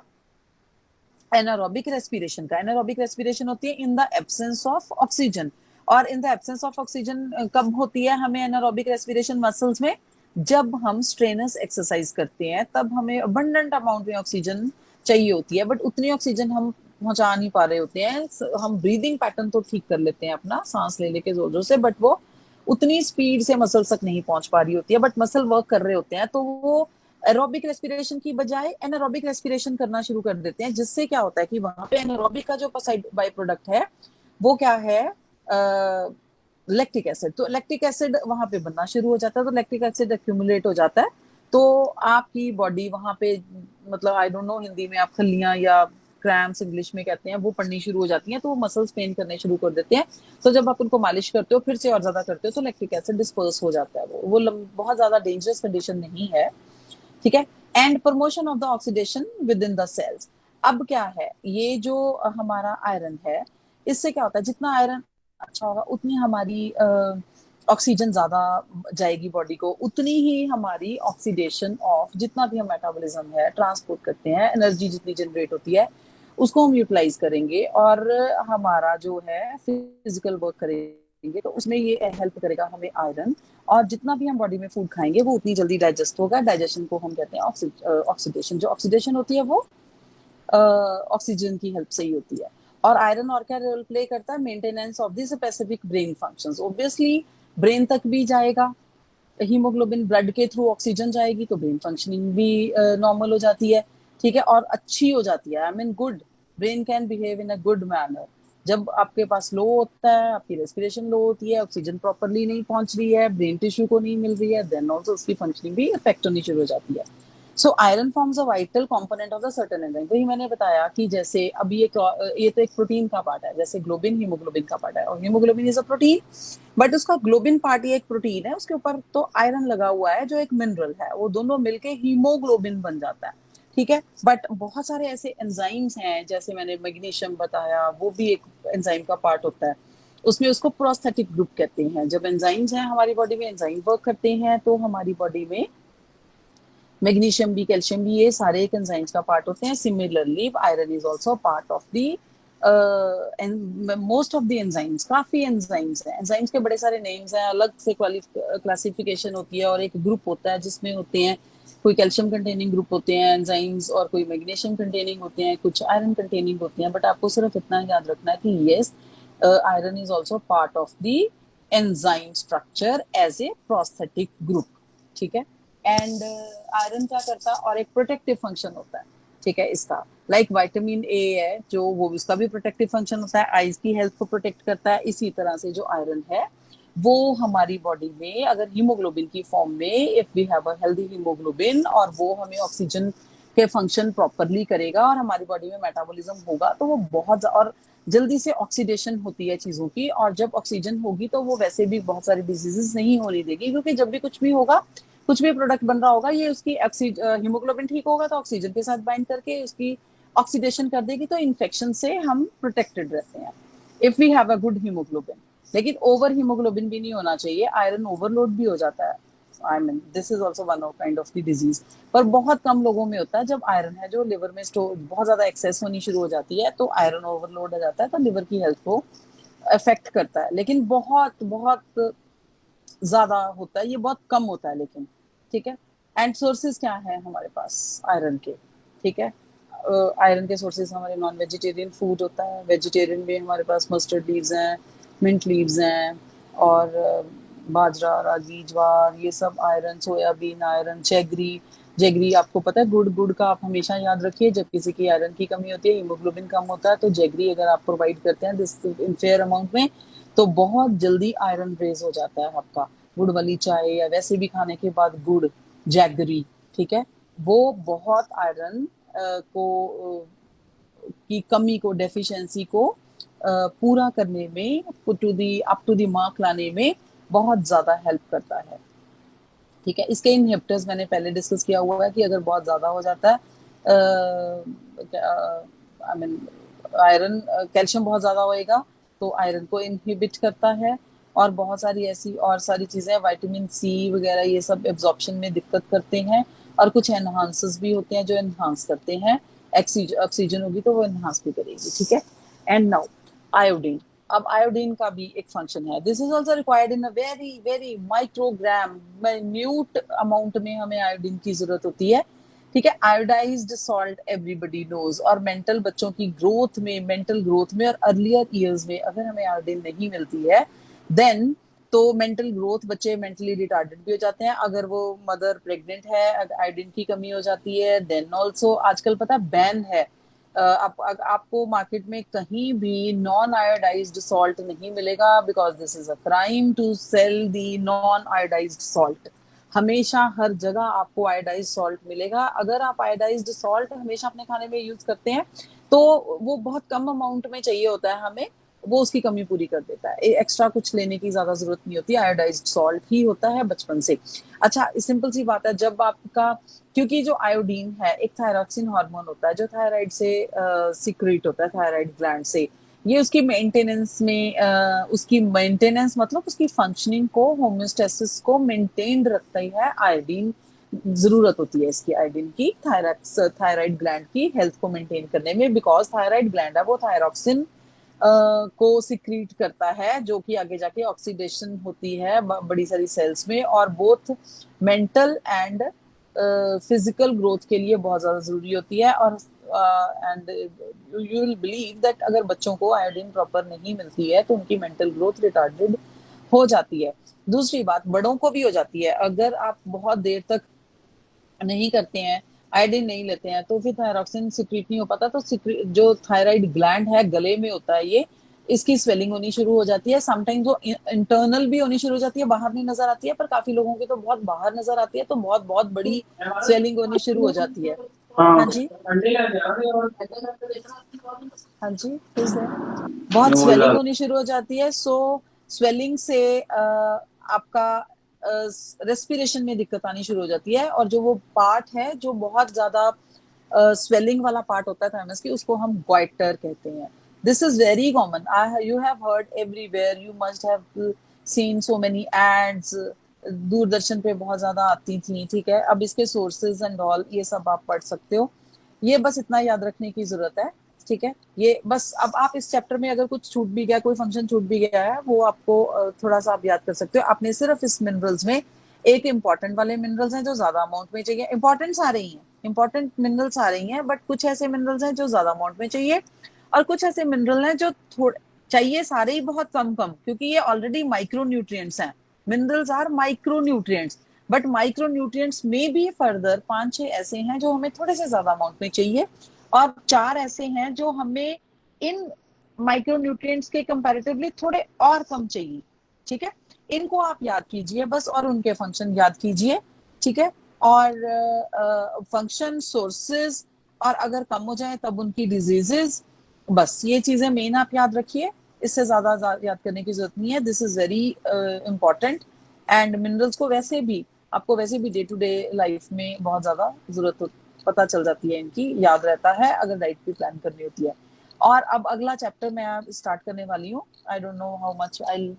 एनारोबिक रेस्पिरेशन का। एनारोबिक रेस्पिरेशन होती है in the absence of oxygen. और in the absence of oxygen कब होती है हमें एनारोबिक रेस्पिरेशन? मसल्स में, जब हम स्ट्रेनस एक्सरसाइज करते हैं तब हमें अबंडेंट अमाउंट में ऑक्सीजन चाहिए होती है, बट उतनी ऑक्सीजन हम पहुंचा नहीं पा रहे होते हैं। हम ब्रीदिंग पैटर्न तो ठीक कर लेते हैं अपना, सांस ले लेके जोर जोर से, बट वो उतनी स्पीड से मसल तक नहीं पहुंच पा रही होती है, बट मसल वर्क कर रहे होते हैं, तो वो एरोबिक रेस्पिरेशन की बजाय एनारोबिक रेस्पिरेशन करना शुरू कर देते हैं, जिससे क्या होता है कि वहां पे एनारोबिक का जो बाई प्रोडक्ट है वो क्या है? Lactic acid. तो लैक्टिक एसिड वहां पे बनना शुरू हो जाता है, तो लैक्टिक एसिड एक्यूमुलेट हो जाता है, तो आपकी बॉडी वहां पे, मतलब आई डोंट नो हिंदी में आप खलियां या क्रैम्प्स इंग्लिश में कहते हैं, वो पड़नी शुरू हो जाती हैं, तो वो मसल्स पेन करने शुरू कर देते हैं। तो जब आप उनको मालिश करते हो फिर से और ज्यादा करते हो तो लैक्टिक एसिड डिस्पर्स हो जाता है। बहुत ज्यादा डेंजरस कंडीशन नहीं है, ठीक है। And promotion of the oxidation within the cells. अब क्या है, ये जो हमारा आयरन है, इससे क्या होता है, जितना आयरन अच्छा होगा उतनी हमारी ऑक्सीजन ज्यादा जाएगी बॉडी को, उतनी ही हमारी ऑक्सीडेशन ऑफ जितना भी हम मेटाबॉलिज्म है ट्रांसपोर्ट करते हैं, एनर्जी जितनी जनरेट होती है उसको हम यूटिलाइज करेंगे, और हमारा जो है फिजिकल वर्क करेंगे, तो उसमें ये हेल्प करेगा हमें आयरन। और जितना भी हम बॉडी में फूड खाएंगे वो उतनी जल्दी डाइजेस्ट होगा। डाइजेशन को हम कहते हैं ऑक्सीडेशन। जो ऑक्सीडेशन होती है वो ऑक्सीजन की हेल्प से ही होती है। और आयरन और क्या रोल प्ले करता है? Maintenance of the specific brain functions. Obviously brain तक भी जाएगा हीमोग्लोबिन, ब्लड के थ्रू ऑक्सीजन जाएगी तो ब्रेन फंक्शनिंग भी नॉर्मल हो जाती है, ठीक है, और अच्छी हो जाती है। I mean good, brain can behave in a good manner. जब आपके पास लो होता है, आपकी रेस्पिरेशन लो होती है, ऑक्सीजन प्रॉपरली नहीं पहुंच रही है, ब्रेन टिश्यू को नहीं मिल रही है, देन ऑल्सो उसकी फंक्शनिंग भी इफेक्ट होनी शुरू हो जाती है, so iron forms a vital component of the certain enzyme. वही मैंने बताया कि जैसे अब ये तो एक प्रोटीन का पार्ट है, जैसे ग्लोबिन हीमोग्लोबिन का पार्ट है, और haemoglobin is a protein, but उसका ग्लोबिन पार्ट ही एक प्रोटीन है, उसके ऊपर तो आयरन लगा हुआ है जो एक मिनरल है, वो दोनों मिलके हीमोग्लोबिन बन जाता है। ठीक है, बट बहुत सारे ऐसे एंजाइम्स हैं, जैसे मैंने मैग्नीशियम बताया, वो भी एक एंजाइम का पार्ट होता है, उसमें उसको प्रोस्थेटिक ग्रुप कहते हैं। जब एंजाइम्स हैं हमारी बॉडी में, एंजाइम वर्क करते हैं, तो हमारी बॉडी में मैग्नीशियम भी, कैल्शियम भी, ये सारे एक एंजाइम्स का पार्ट होते हैं। Similarly iron is also part of the most of the enzymes. काफी एंजाइम्स हैं, एंजाइम्स के बड़े सारे नेम्स हैं, अलग से क्लासिफिकेशन होती है, और एक ग्रुप होता है जिसमें होते हैं कोई कैल्शियम कंटेनिंग ग्रुप होते हैं एंजाइम्स, और कोई मैग्नीशियम कंटेनिंग होते हैं, कुछ आयरन कंटेनिंग होते हैं। बट आपको सिर्फ इतना याद रखना है कि yes, iron is also part of the enzyme structure as a prosthetic group. ठीक है, एंड आयरन क्या करता है, और एक प्रोटेक्टिव फंक्शन होता है। ठीक है, इसका लाइक विटामिन ए है जो, वो उसका भी प्रोटेक्टिव फंक्शन होता है, आईज की हेल्थ को प्रोटेक्ट करता है। इसी तरह से जो आयरन है वो हमारी बॉडी में अगर हीमोग्लोबिन की फॉर्म में, if we have a healthy haemoglobin, और वो हमें ऑक्सीजन के फंक्शन प्रॉपरली करेगा और हमारी बॉडी में मेटाबॉलिज्म होगा, तो वो बहुत और जल्दी से ऑक्सीडेशन होती है चीजों की, और जब ऑक्सीजन होगी तो वो वैसे भी बहुत सारी डिजीजेस नहीं होने देगी, क्योंकि जब भी कुछ भी होगा, कुछ भी प्रोडक्ट बन रहा होगा, ये उसकी हीमोग्लोबिन ठीक होगा तो ऑक्सीजन के साथ बाइंड करके उसकी ऑक्सीडेशन कर देगी, तो इन्फेक्शन से हम प्रोटेक्टेड रहते हैं if we have a good haemoglobin. लेकिन ओवर हीमोग्लोबिन भी नहीं होना चाहिए, आयरन ओवरलोड भी हो जाता है। I mean this is also one of kind of the disease, पर बहुत कम लोगों में होता है। जब आयरन है जो लिवर में स्टोर बहुत ज्यादा एक्सेस होनी शुरू हो जाती है, तो आयरन ओवरलोड हो जाता है, तो लिवर की हेल्थ को अफेक्ट करता है, लेकिन बहुत बहुत ज्यादा होता है, ये बहुत कम होता है लेकिन। ठीक है, एंड सोर्सेज क्या है हमारे पास आयरन के। ठीक है, आयरन के सोर्सेज हमारे नॉन वेजिटेरियन फूड होता है, वेजिटेरियन में हमारे पास मस्टर्ड लीव्स हैं, मिंट लीव्स हैं, और बाजरा, रागी, ज्वार, ये सब iron, soybean iron, jaggery. Jaggery आपको पता है, गुड़, गुड़ का आप हमेशा याद रखिए, जब किसी की आयरन की कमी होती है, हीमोग्लोबिन कम होता है, तो जैगरी अगर आप प्रोवाइड करते हैं दिस इन फेयर अमाउंट में, तो बहुत जल्दी आयरन रेज हो जाता है आपका। गुड़ वाली चाय या वैसे भी खाने के बाद गुड़, जैगरी, ठीक है, वो बहुत आयरन को की कमी को, डेफिशिएंसी को पूरा करने में, to the up to the mark लाने में बहुत ज्यादा हेल्प करता है। ठीक है, इसके इनहिबिटर्स मैंने पहले डिस्कस किया हुआ है कि अगर बहुत ज्यादा हो जाता है, आई मीन आयरन, कैल्शियम बहुत ज्यादा होएगा तो आयरन को इनहिबिट करता है, और बहुत सारी ऐसी और सारी चीजें, विटामिन सी वगैरह, ये सब एब्जॉर्प्शन में दिक्कत करते हैं, और कुछ एनहांसर्स भी होते हैं जो एनहांस करते हैं। ऑक्सीजन होगी तो वो एनहांस भी करेगी। ठीक है, एंड नाउ आयोडीन। अब आयोडीन का भी एक फंक्शन है, this is also required in a very very microgram, minute amount में हमें आयोडीन की जरूरत होती है। ठीक है, आयोडाइज्ड सॉल्ट एवरीबडी नोज, और मेंटल बच्चों की ग्रोथ में, मेंटल ग्रोथ में और अर्लियर ईयर्स में अगर हमें आयोडीन नहीं मिलती है, देन तो मेंटल ग्रोथ, बच्चे मेंटली रिटार्डेड भी हो जाते हैं। अगर वो मदर प्रेग्नेंट है, आयोडीन की कमी हो जाती है, देन ऑल्सो आजकल पता है बैन है, आपको मार्केट में कहीं भी नॉन आयोडाइज्ड सॉल्ट नहीं मिलेगा, because this is a crime to sell the non iodised salt. हमेशा हर जगह आपको आयोडाइज्ड सॉल्ट मिलेगा। अगर आप आयोडाइज्ड सॉल्ट हमेशा अपने खाने में यूज करते हैं, तो वो बहुत कम अमाउंट में चाहिए होता है हमें, वो उसकी कमी पूरी कर देता है, एक्स्ट्रा कुछ लेने की ज्यादा जरूरत नहीं होती, आयोडाइज्ड सॉल्ट ही होता है बचपन से। अच्छा, सिंपल सी बात है, जब आपका, क्योंकि जो आयोडीन है एक थायरॉक्सिन हार्मोन होता है जो थायराइड से सीक्रेट होता है, थायराइड ग्लैंड से, ये उसकी मेंटेनेंस में, उसकी मेंटेनेंस मतलब उसकी फंक्शनिंग को, होम्योस्टेसिस को मेंटेन रखता ही है आयोडीन। जरूरत होती है इसकी, आयोडीन की, थायराइड ग्लैंड की हेल्थ को मेंटेन करने में, बिकॉज थायराइड ग्लैंड है वो थायरॉक्सिन को सिक्रीट करता है, जो कि आगे जाके ऑक्सीडेशन होती है बड़ी सारी सेल्स में, और both mental and physical growth के लिए बहुत ज्यादा जरूरी होती है। और and you will believe that अगर बच्चों को आयोडीन प्रॉपर नहीं मिलती है तो उनकी मेंटल ग्रोथ रिटार्डेड हो जाती है। दूसरी बात, बड़ों को भी हो जाती है, अगर आप बहुत देर तक नहीं करते हैं, आयोडीन नहीं लेते हैं, तो फिर थायरॉक्सिन सिक्रीट नहीं हो पाता, तो जो थायराइड ग्लैंड है गले में होता है, ये इसकी स्वेलिंग होनी शुरू हो जाती है। समटाइम्स वो इंटरनल भी होनी शुरू हो जाती है, बाहर नहीं नजर आती है, पर काफी लोगों की तो बहुत बाहर नजर आती है, तो बहुत बहुत बड़ी स्वेलिंग होनी शुरू हो जाती है। हाँ। हाँ जी। हाँ जी, फिर से बहुत मैं बोल रहा स्वेलिंग था। होनी शुरू हो जाती है। सो स्वेलिंग से आपका रेस्पिरेशन में दिक्कत आनी शुरू हो जाती है, और जो वो पार्ट है जो बहुत ज्यादा स्वेलिंग वाला पार्ट होता है थायमस की, उसको हम ग्वाइटर कहते हैं। This is very common, I you have heard everywhere, you must have seen so many ads, Doordarshan पे बहुत ज्यादा आती थी, ठीक है। अब इसके सोर्सेज एंड ऑल ये सब आप पढ़ सकते हो, ये बस इतना याद रखने की जरूरत है, ठीक है। ये बस, अब आप इस चैप्टर में अगर कुछ छूट भी गया, कोई फंक्शन छूट भी गया है, वो आपको थोड़ा सा आप याद कर सकते हो। आपने सिर्फ इस मिनरल्स में एक इंपॉर्टेंट वाले मिनरल्स हैं जो ज्यादा अमाउंट में चाहिए, इंपॉर्टेंट सारे ही हैं, इंपॉर्टेंट मिनरल्स आ रही हैं, बट कुछ ऐसे मिनरल्स हैं जो ज्यादा अमाउंट में चाहिए, और कुछ ऐसे मिनरल हैं जो थोड़े चाहिए सारे ही बहुत कम कम, क्योंकि ये ऑलरेडी माइक्रो न्यूट्रिएंट्स हैं। Minerals are micro nutrients, but micro nutrients में भी फर्दर 5-6 ऐसे हैं जो हमें थोड़े से ज्यादा अमाउंट में चाहिए, और 4 ऐसे हैं जो हमें इन माइक्रो न्यूट्रिएंट्स के कंपैरेटिवली थोड़े और कम चाहिए, ठीक है। इनको आप याद कीजिए बस, और उनके फंक्शन याद कीजिए, ठीक है। और फंक्शन, सोर्सेज, और अगर कम हो जाए तब उनकी डिजीजेस, बस ये चीजें मेन आप याद रखिए। इससे ज्यादा याद करने की जरूरत नहीं है। This is very important. And minerals को वैसे भी, आपको वैसे भी डे टू डे लाइफ में बहुत ज्यादा जरूरत पता चल जाती है, इनकी याद रहता है अगर डाइट की प्लान करनी होती है। और अब अगला चैप्टर मैं स्टार्ट करने वाली हूँ। I don't know how much I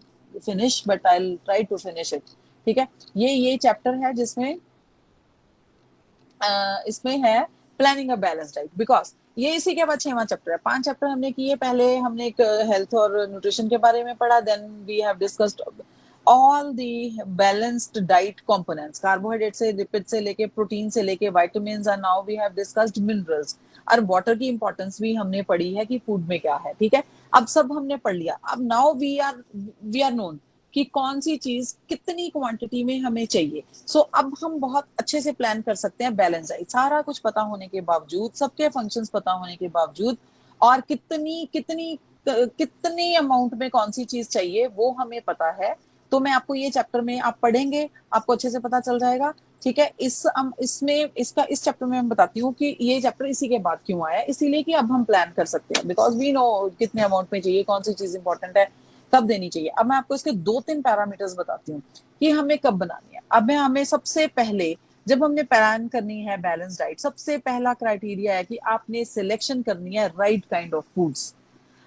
finish, but I try to finish it, ठीक है। ये चैप्टर है जिसमें इसमें है planning a balance diet, because ये इसी के बाद 6वां चैप्टर है। 5 चैप्टर हमने किए, पहले हमने एक हेल्थ और न्यूट्रिशन के बारे में पढ़ा, then we have discussed all the balanced diet components, carbohydrate से लिपिड से लेके प्रोटीन से लेके vitamins, and now we have discussed minerals. और वाटर की इंपॉर्टेंस भी हमने पढ़ी है कि फूड में क्या है, ठीक है। अब सब हमने पढ़ लिया। अब नाउ वी आर नोन कि कौन सी चीज कितनी क्वांटिटी में हमें चाहिए। सो अब हम बहुत अच्छे से प्लान कर सकते हैं बैलेंस डाइट, सारा कुछ पता होने के बावजूद, सबके फंक्शंस पता होने के बावजूद, और कितनी कितनी कितनी अमाउंट में कौन सी चीज चाहिए वो हमें पता है। तो मैं आपको ये चैप्टर में आप पढ़ेंगे, आपको अच्छे से पता चल जाएगा, ठीक है। इस चैप्टर में मैं बताती हूँ कि ये चैप्टर इसी के बाद क्यों आया, इसीलिए कि अब हम प्लान कर सकते हैं, बिकॉज वी नो कितने अमाउंट में चाहिए, कौन सी चीज इंपॉर्टेंट है, कब देनी चाहिए। अब मैं आपको इसके 2-3 पैरामीटर्स बताती हूँ कि हमें कब बनानी है। अब मैं हमें सबसे पहले, जब हमने प्लान करनी है बैलेंस डाइट, सबसे पहला क्राइटेरिया है कि आपने सिलेक्शन करनी है right kind of foods,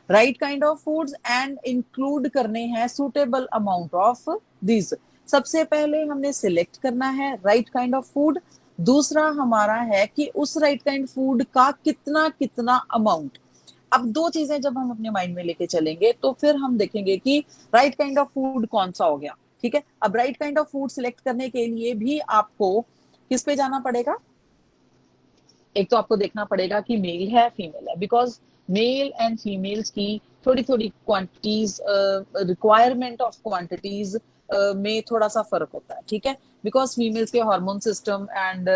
right kind of foods, and include करने हैं सुटेबल अमाउंट ऑफ दीज। सबसे पहले हमने सिलेक्ट करना है राइट काइंड ऑफ फूड। दूसरा हमारा है कि उस राइट काइंड फूड का कितना कितना अमाउंट। अब दो चीजें जब हम अपने माइंड में लेके चलेंगे तो फिर हम देखेंगे कि राइट काइंड ऑफ फूड कौन सा हो गया, ठीक है। अब right kind of food select करने के लिए भी आपको किस पे जाना पड़ेगा, एक तो आपको देखना पड़ेगा कि मेल है फीमेल है, बिकॉज मेल एंड फीमेल्स की थोड़ी थोड़ी क्वांटिटीज, रिक्वायरमेंट ऑफ क्वांटिटीज में थोड़ा सा फर्क होता है, ठीक है। बिकॉज फीमेल्स के hormone system, and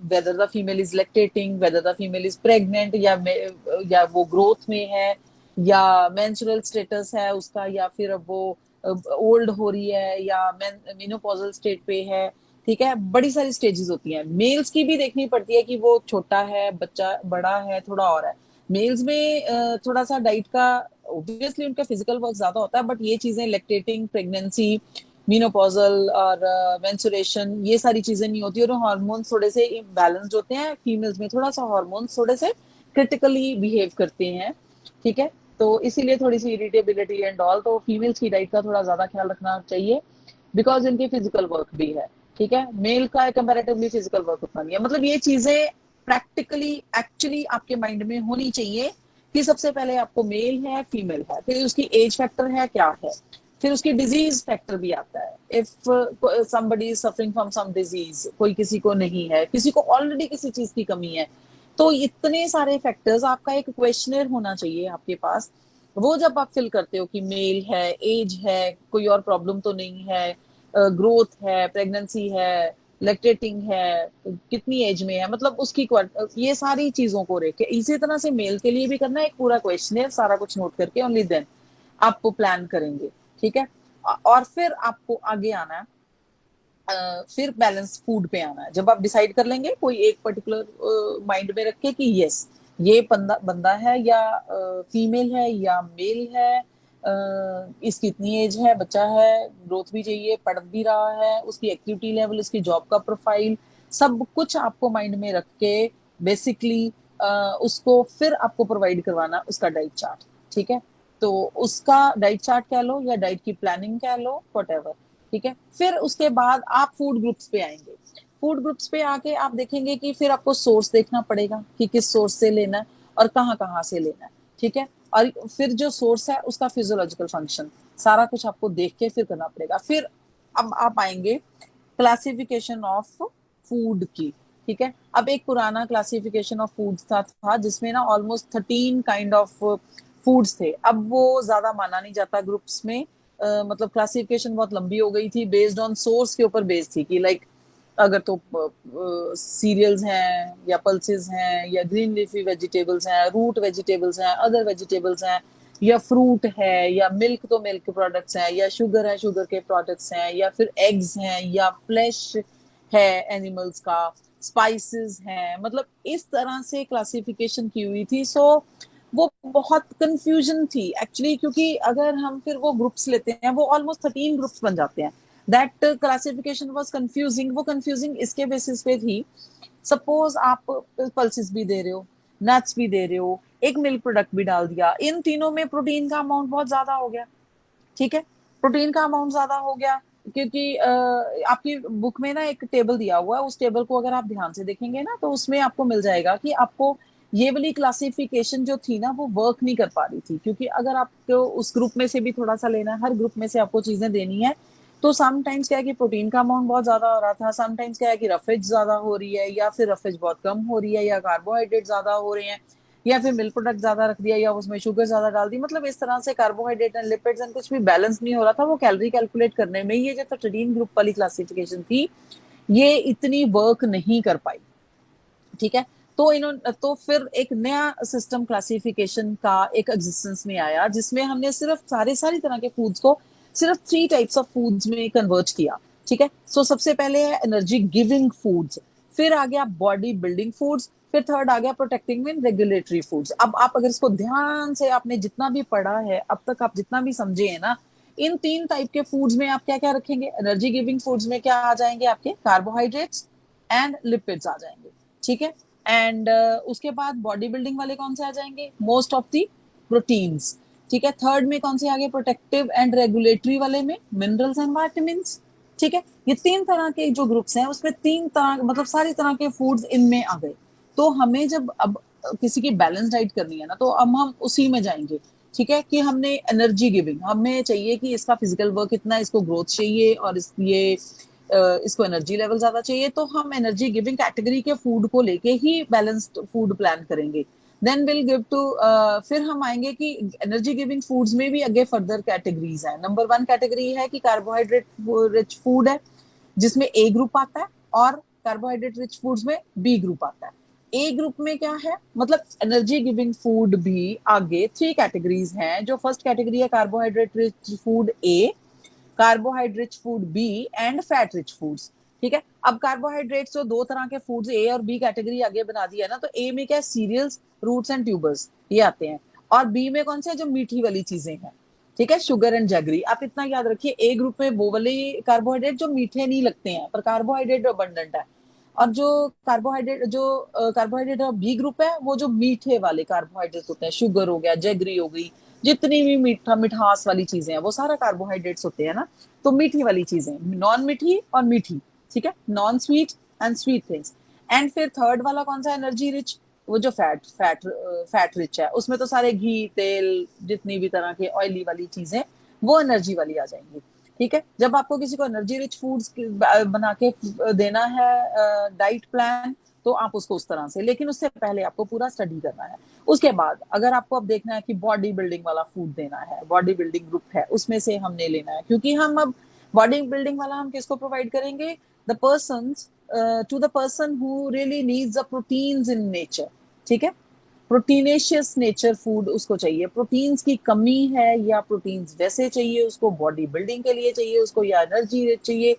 whether the female is lactating, whether the female is pregnant, या वो ग्रोथ में है, या मेंस्ट्रुअल स्टेटस है उसका, या फिर अब वो ओल्ड हो रही है, या मेनोपॉजल स्टेट पे है, ठीक है। बड़ी सारी स्टेजेस होती हैं। मेल्स की भी देखनी पड़ती है कि वो छोटा है, बच्चा बड़ा है, थोड़ा और है। मेल्स में थोड़ा सा डाइट का, ऑब्वियसली उनका फिजिकल वर्क ज्यादा होता है, बट ये चीजें लैक्टेटिंग, प्रेगनेंसी, मीनोपॉजल और मेंस्ट्रुएशन, ये सारी चीजें नहीं होती, और हार्मोन्स थोड़े से बैलेंस्ड होते हैं। फीमेल्स में थोड़ा सा हार्मोन्स थोड़े से क्रिटिकली बिहेव करते हैं, ठीक है। तो इसीलिए थोड़ी सी इरिटेबिलिटी एंड ऑल, तो फीमेल्स की डाइट का थोड़ा ज्यादा ख्याल रखना चाहिए, बिकॉज इनकी फिजिकल वर्क भी है, ठीक है। मेल का कंपैरेटिवली फिजिकल वर्क उतना नहीं है। मतलब ये चीजें प्रैक्टिकली एक्चुअली आपके माइंड में होनी चाहिए कि सबसे पहले आपको मेल है फीमेल है, फिर उसकी एज फैक्टर है क्या है, फिर उसकी डिजीज फैक्टर भी आता है। If somebody is suffering from some disease, कोई किसी को नहीं है, किसी को ऑलरेडी किसी चीज की कमी है, तो इतने सारे फैक्टर्स, आपका एक क्वेश्चनर होना चाहिए आपके पास। वो जब आप फिल करते हो कि मेल है, एज है, कोई और प्रॉब्लम तो नहीं है, ग्रोथ है, प्रेगनेंसी है, लैक्टेटिंग है, कितनी एज में है, मतलब उसकी ये सारी चीजों को रेख के, इसी तरह से मेल के लिए भी करना है एक पूरा क्वेश्चनर, सारा कुछ नोट करके ओनली देन आप प्लान करेंगे, ठीक है। और फिर आपको आगे आना है, फिर बैलेंस फूड पे आना है। जब आप डिसाइड कर लेंगे कोई एक पर्टिकुलर माइंड में रख के कि यस, ये बंदा बंदा है या फीमेल है या मेल है, इसकी इतनी एज है, बच्चा है, ग्रोथ भी चाहिए, पढ़ भी रहा है, उसकी एक्टिविटी लेवल, उसकी जॉब का प्रोफाइल, सब कुछ आपको माइंड में रख के बेसिकली उसको फिर आपको प्रोवाइड करवाना उसका डाइट चार्ट, ठीक है। तो उसका डाइट चार्ट कह लो या डाइट की प्लानिंग कह लो, वट, ठीक है। फिर उसके बाद आप फूड ग्रुप्स पे आएंगे। फूड ग्रुप्स पे आके आप देखेंगे कि फिर आपको सोर्स देखना पड़ेगा कि किस सोर्स से लेना है और कहाँ कहाँ से लेना है, ठीक है। और फिर जो सोर्स है उसका फिजियोलॉजिकल फंक्शन, सारा कुछ आपको देख के फिर करना पड़ेगा। फिर अब आप आएंगे क्लासिफिकेशन ऑफ फूड की, ठीक है। अब एक पुराना क्लासिफिकेशन ऑफ फूड था जिसमें ना ऑलमोस्ट 13 काइंड ऑफ फूड्स थे। अब वो ज्यादा माना नहीं जाता ग्रुप्स में, मतलब क्लासिफिकेशन बहुत लंबी हो गई थी, बेस्ड ऑन सोर्स के ऊपर बेस्ड थी कि लाइक अगर तो सीरियल्स हैं या पल्सेस हैं या ग्रीन लीफी वेजिटेबल्स हैं, रूट वेजिटेबल्स हैं, अदर वेजिटेबल्स हैं, या फ्रूट है, या मिल्क तो मिल्क प्रोडक्ट्स हैं, या शुगर है, शुगर के प्रोडक्ट्स हैं, या फिर एग्स हैं, या फ्लैश है एनिमल्स का, स्पाइसेस हैं, मतलब इस तरह से क्लासिफिकेशन की हुई थी। सो वो बहुत कंफ्यूजन थी एक्चुअली, क्योंकि अगर हम फिर वो ग्रुप्स लेते हैं वो ऑलमोस्ट 13 ग्रुप्स बन जाते हैं। That classification was confusing. वो कंफ्यूजिंग इसके बेसिस पे थी, सपोज आप पल्सेस भी दे रहे हो, नट्स भी दे रहे हो, एक मिल्क प्रोडक्ट भी डाल दिया, इन तीनों में प्रोटीन का अमाउंट बहुत ज्यादा हो गया, ठीक है। प्रोटीन का अमाउंट ज्यादा हो गया क्योंकि आपकी बुक में ना एक टेबल दिया हुआ है, उस टेबल को अगर आप ध्यान से देखेंगे ना तो उसमें आपको मिल जाएगा कि आपको ये वाली क्लासिफिकेशन जो थी ना वो वर्क नहीं कर पा रही थी, क्योंकि अगर आपको उस ग्रुप में से भी थोड़ा सा लेना है, हर ग्रुप में से आपको चीजें देनी है, तो समटाइम्स क्या है कि प्रोटीन का अमाउंट बहुत ज्यादा हो रहा था, समटाइम्स क्या है कि रफेज ज्यादा हो रही है, या फिर रफेज बहुत कम हो रही है, या कार्बोहाइड्रेट ज्यादा हो रहे हैं, या फिर मिल्क प्रोडक्ट ज्यादा रख दिया, या उसमें शुगर ज्यादा डाल दी। मतलब इस तरह से कार्बोहाइड्रेट एंड लिपिड्स एंड कुछ भी बैलेंस नहीं हो रहा था। वो कैलोरी कैलकुलेट करने में ये जो 13 ग्रुप वाली क्लासिफिकेशन थी ये इतनी वर्क नहीं कर पाई, ठीक है। तो इन्होंने तो फिर एक नया सिस्टम क्लासिफिकेशन का एक एग्जिस्टेंस में आया, जिसमें हमने सिर्फ सारी तरह के फूड्स को सिर्फ 3 टाइप्स ऑफ फूड्स में कन्वर्ट किया, ठीक है। सो सबसे पहले है एनर्जी गिविंग फूड्स, फिर आ गया बॉडी बिल्डिंग फूड्स, फिर थर्ड आ गया प्रोटेक्टिंग एंड रेगुलेटरी फूड्स। अब आप अगर इसको ध्यान से आपने जितना भी पढ़ा है अब तक, आप जितना भी समझे है ना, इन 3 टाइप के फूड्स में आप क्या क्या रखेंगे? एनर्जी गिविंग फूड्स में क्या आ जाएंगे? आपके कार्बोहाइड्रेट्स एंड लिपिड्स आ जाएंगे, ठीक है। एंड उसके बाद बॉडी बिल्डिंग वाले कौन से आ जाएंगे? मोस्ट ऑफ दी प्रोटीन्स, ठीक है। थर्ड में कौन से आगे? प्रोटेक्टिव एंड रेगुलेटरी वाले में मिनरल्स एंड वाइटामिन्स, ठीक है। ये 3 तरह के जो ग्रुप्स हैं उसमें 3 तरह, मतलब सारी तरह के फूड्स इनमें आ गए। तो हमें जब अब किसी की बैलेंस डाइट करनी है ना, तो अब हम उसी में जाएंगे, ठीक है। कि हमने एनर्जी गिविंग, हमें चाहिए कि इसका फिजिकल वर्क इतना, इसको ग्रोथ चाहिए और इसको एनर्जी लेवल ज्यादा चाहिए, तो हम एनर्जी गिविंग कैटेगरी के फूड को लेके ही बैलेंस्ड फूड प्लान करेंगे। देन विल गिव टू, फिर हम आएंगे कि एनर्जी गिविंग फूड्स में भी आगे फर्दर कैटेगरीज है। नंबर 1 कैटेगरी है कि कार्बोहाइड्रेट रिच फूड है, जिसमें ए ग्रुप आता है, और कार्बोहाइड्रेट रिच फूड्स में बी ग्रुप आता है। ए ग्रुप में क्या है, मतलब एनर्जी गिविंग फूड भी आगे 3 कैटेगरीज हैं। जो फर्स्ट कैटेगरी है carbohydrate rich food A, carbohydrate food B and fat rich foods, ठीक है। अब कार्बोहाइड्रेट्स जो 2 तरह के फूड्स ए और बी कैटेगरी आगे बना दी है ना, तो ए में क्या है? सीरियल्स, रूट्स एंड ट्यूबर्स, ये आते हैं। और बी में कौन से है? जो मीठी वाली चीजें हैं, ठीक है, शुगर एंड जैगरी। आप इतना याद रखिए, ए ग्रुप में वो वाले कार्बोहाइड्रेट जो मीठे नहीं लगते हैं पर कार्बोहाइड्रेट अबंडेंट है, और जो कार्बोहाइड्रेट बी ग्रुप है वो जो मीठे वाले कार्बोहाइड्रेट होते हैं, शुगर हो गया, जैगरी हो गई, जितनी भी मिठास वाली चीजें हैं वो सारा कार्बोहाइड्रेट्स होते हैं ना। तो मीठी वाली चीजें, नॉन मीठी और मीठी, ठीक है, non sweet and sweet things. And फिर थर्ड वाला कौन सा? एनर्जी रिच, वो जो फैट रिच है, उसमें तो सारे घी, तेल, जितनी भी तरह के ऑयली वाली चीजें, वो एनर्जी वाली आ जाएंगी, ठीक है। जब आपको किसी को एनर्जी रिच फूड्स बना के देना है डाइट प्लान, तो आप उसको उस तरह से, लेकिन उससे पहले आपको पूरा स्टडी करना है। उसके बाद अगर आपको अब देखना है कि बॉडी बिल्डिंग वाला फूड देना है, बॉडी बिल्डिंग ग्रुप है, उसमें से हमने लेना है, क्योंकि हम अब बॉडी बिल्डिंग वाला हम किसको प्रोवाइड करेंगे? The person, to the person who really needs the proteins in nature, ठीक है। प्रोटीनेशियस नेचर फूड उसको चाहिए। प्रोटीन्स की कमी है या प्रोटीन्स वैसे चाहिए उसको, बॉडी बिल्डिंग के लिए चाहिए उसको, या एनर्जी चाहिए,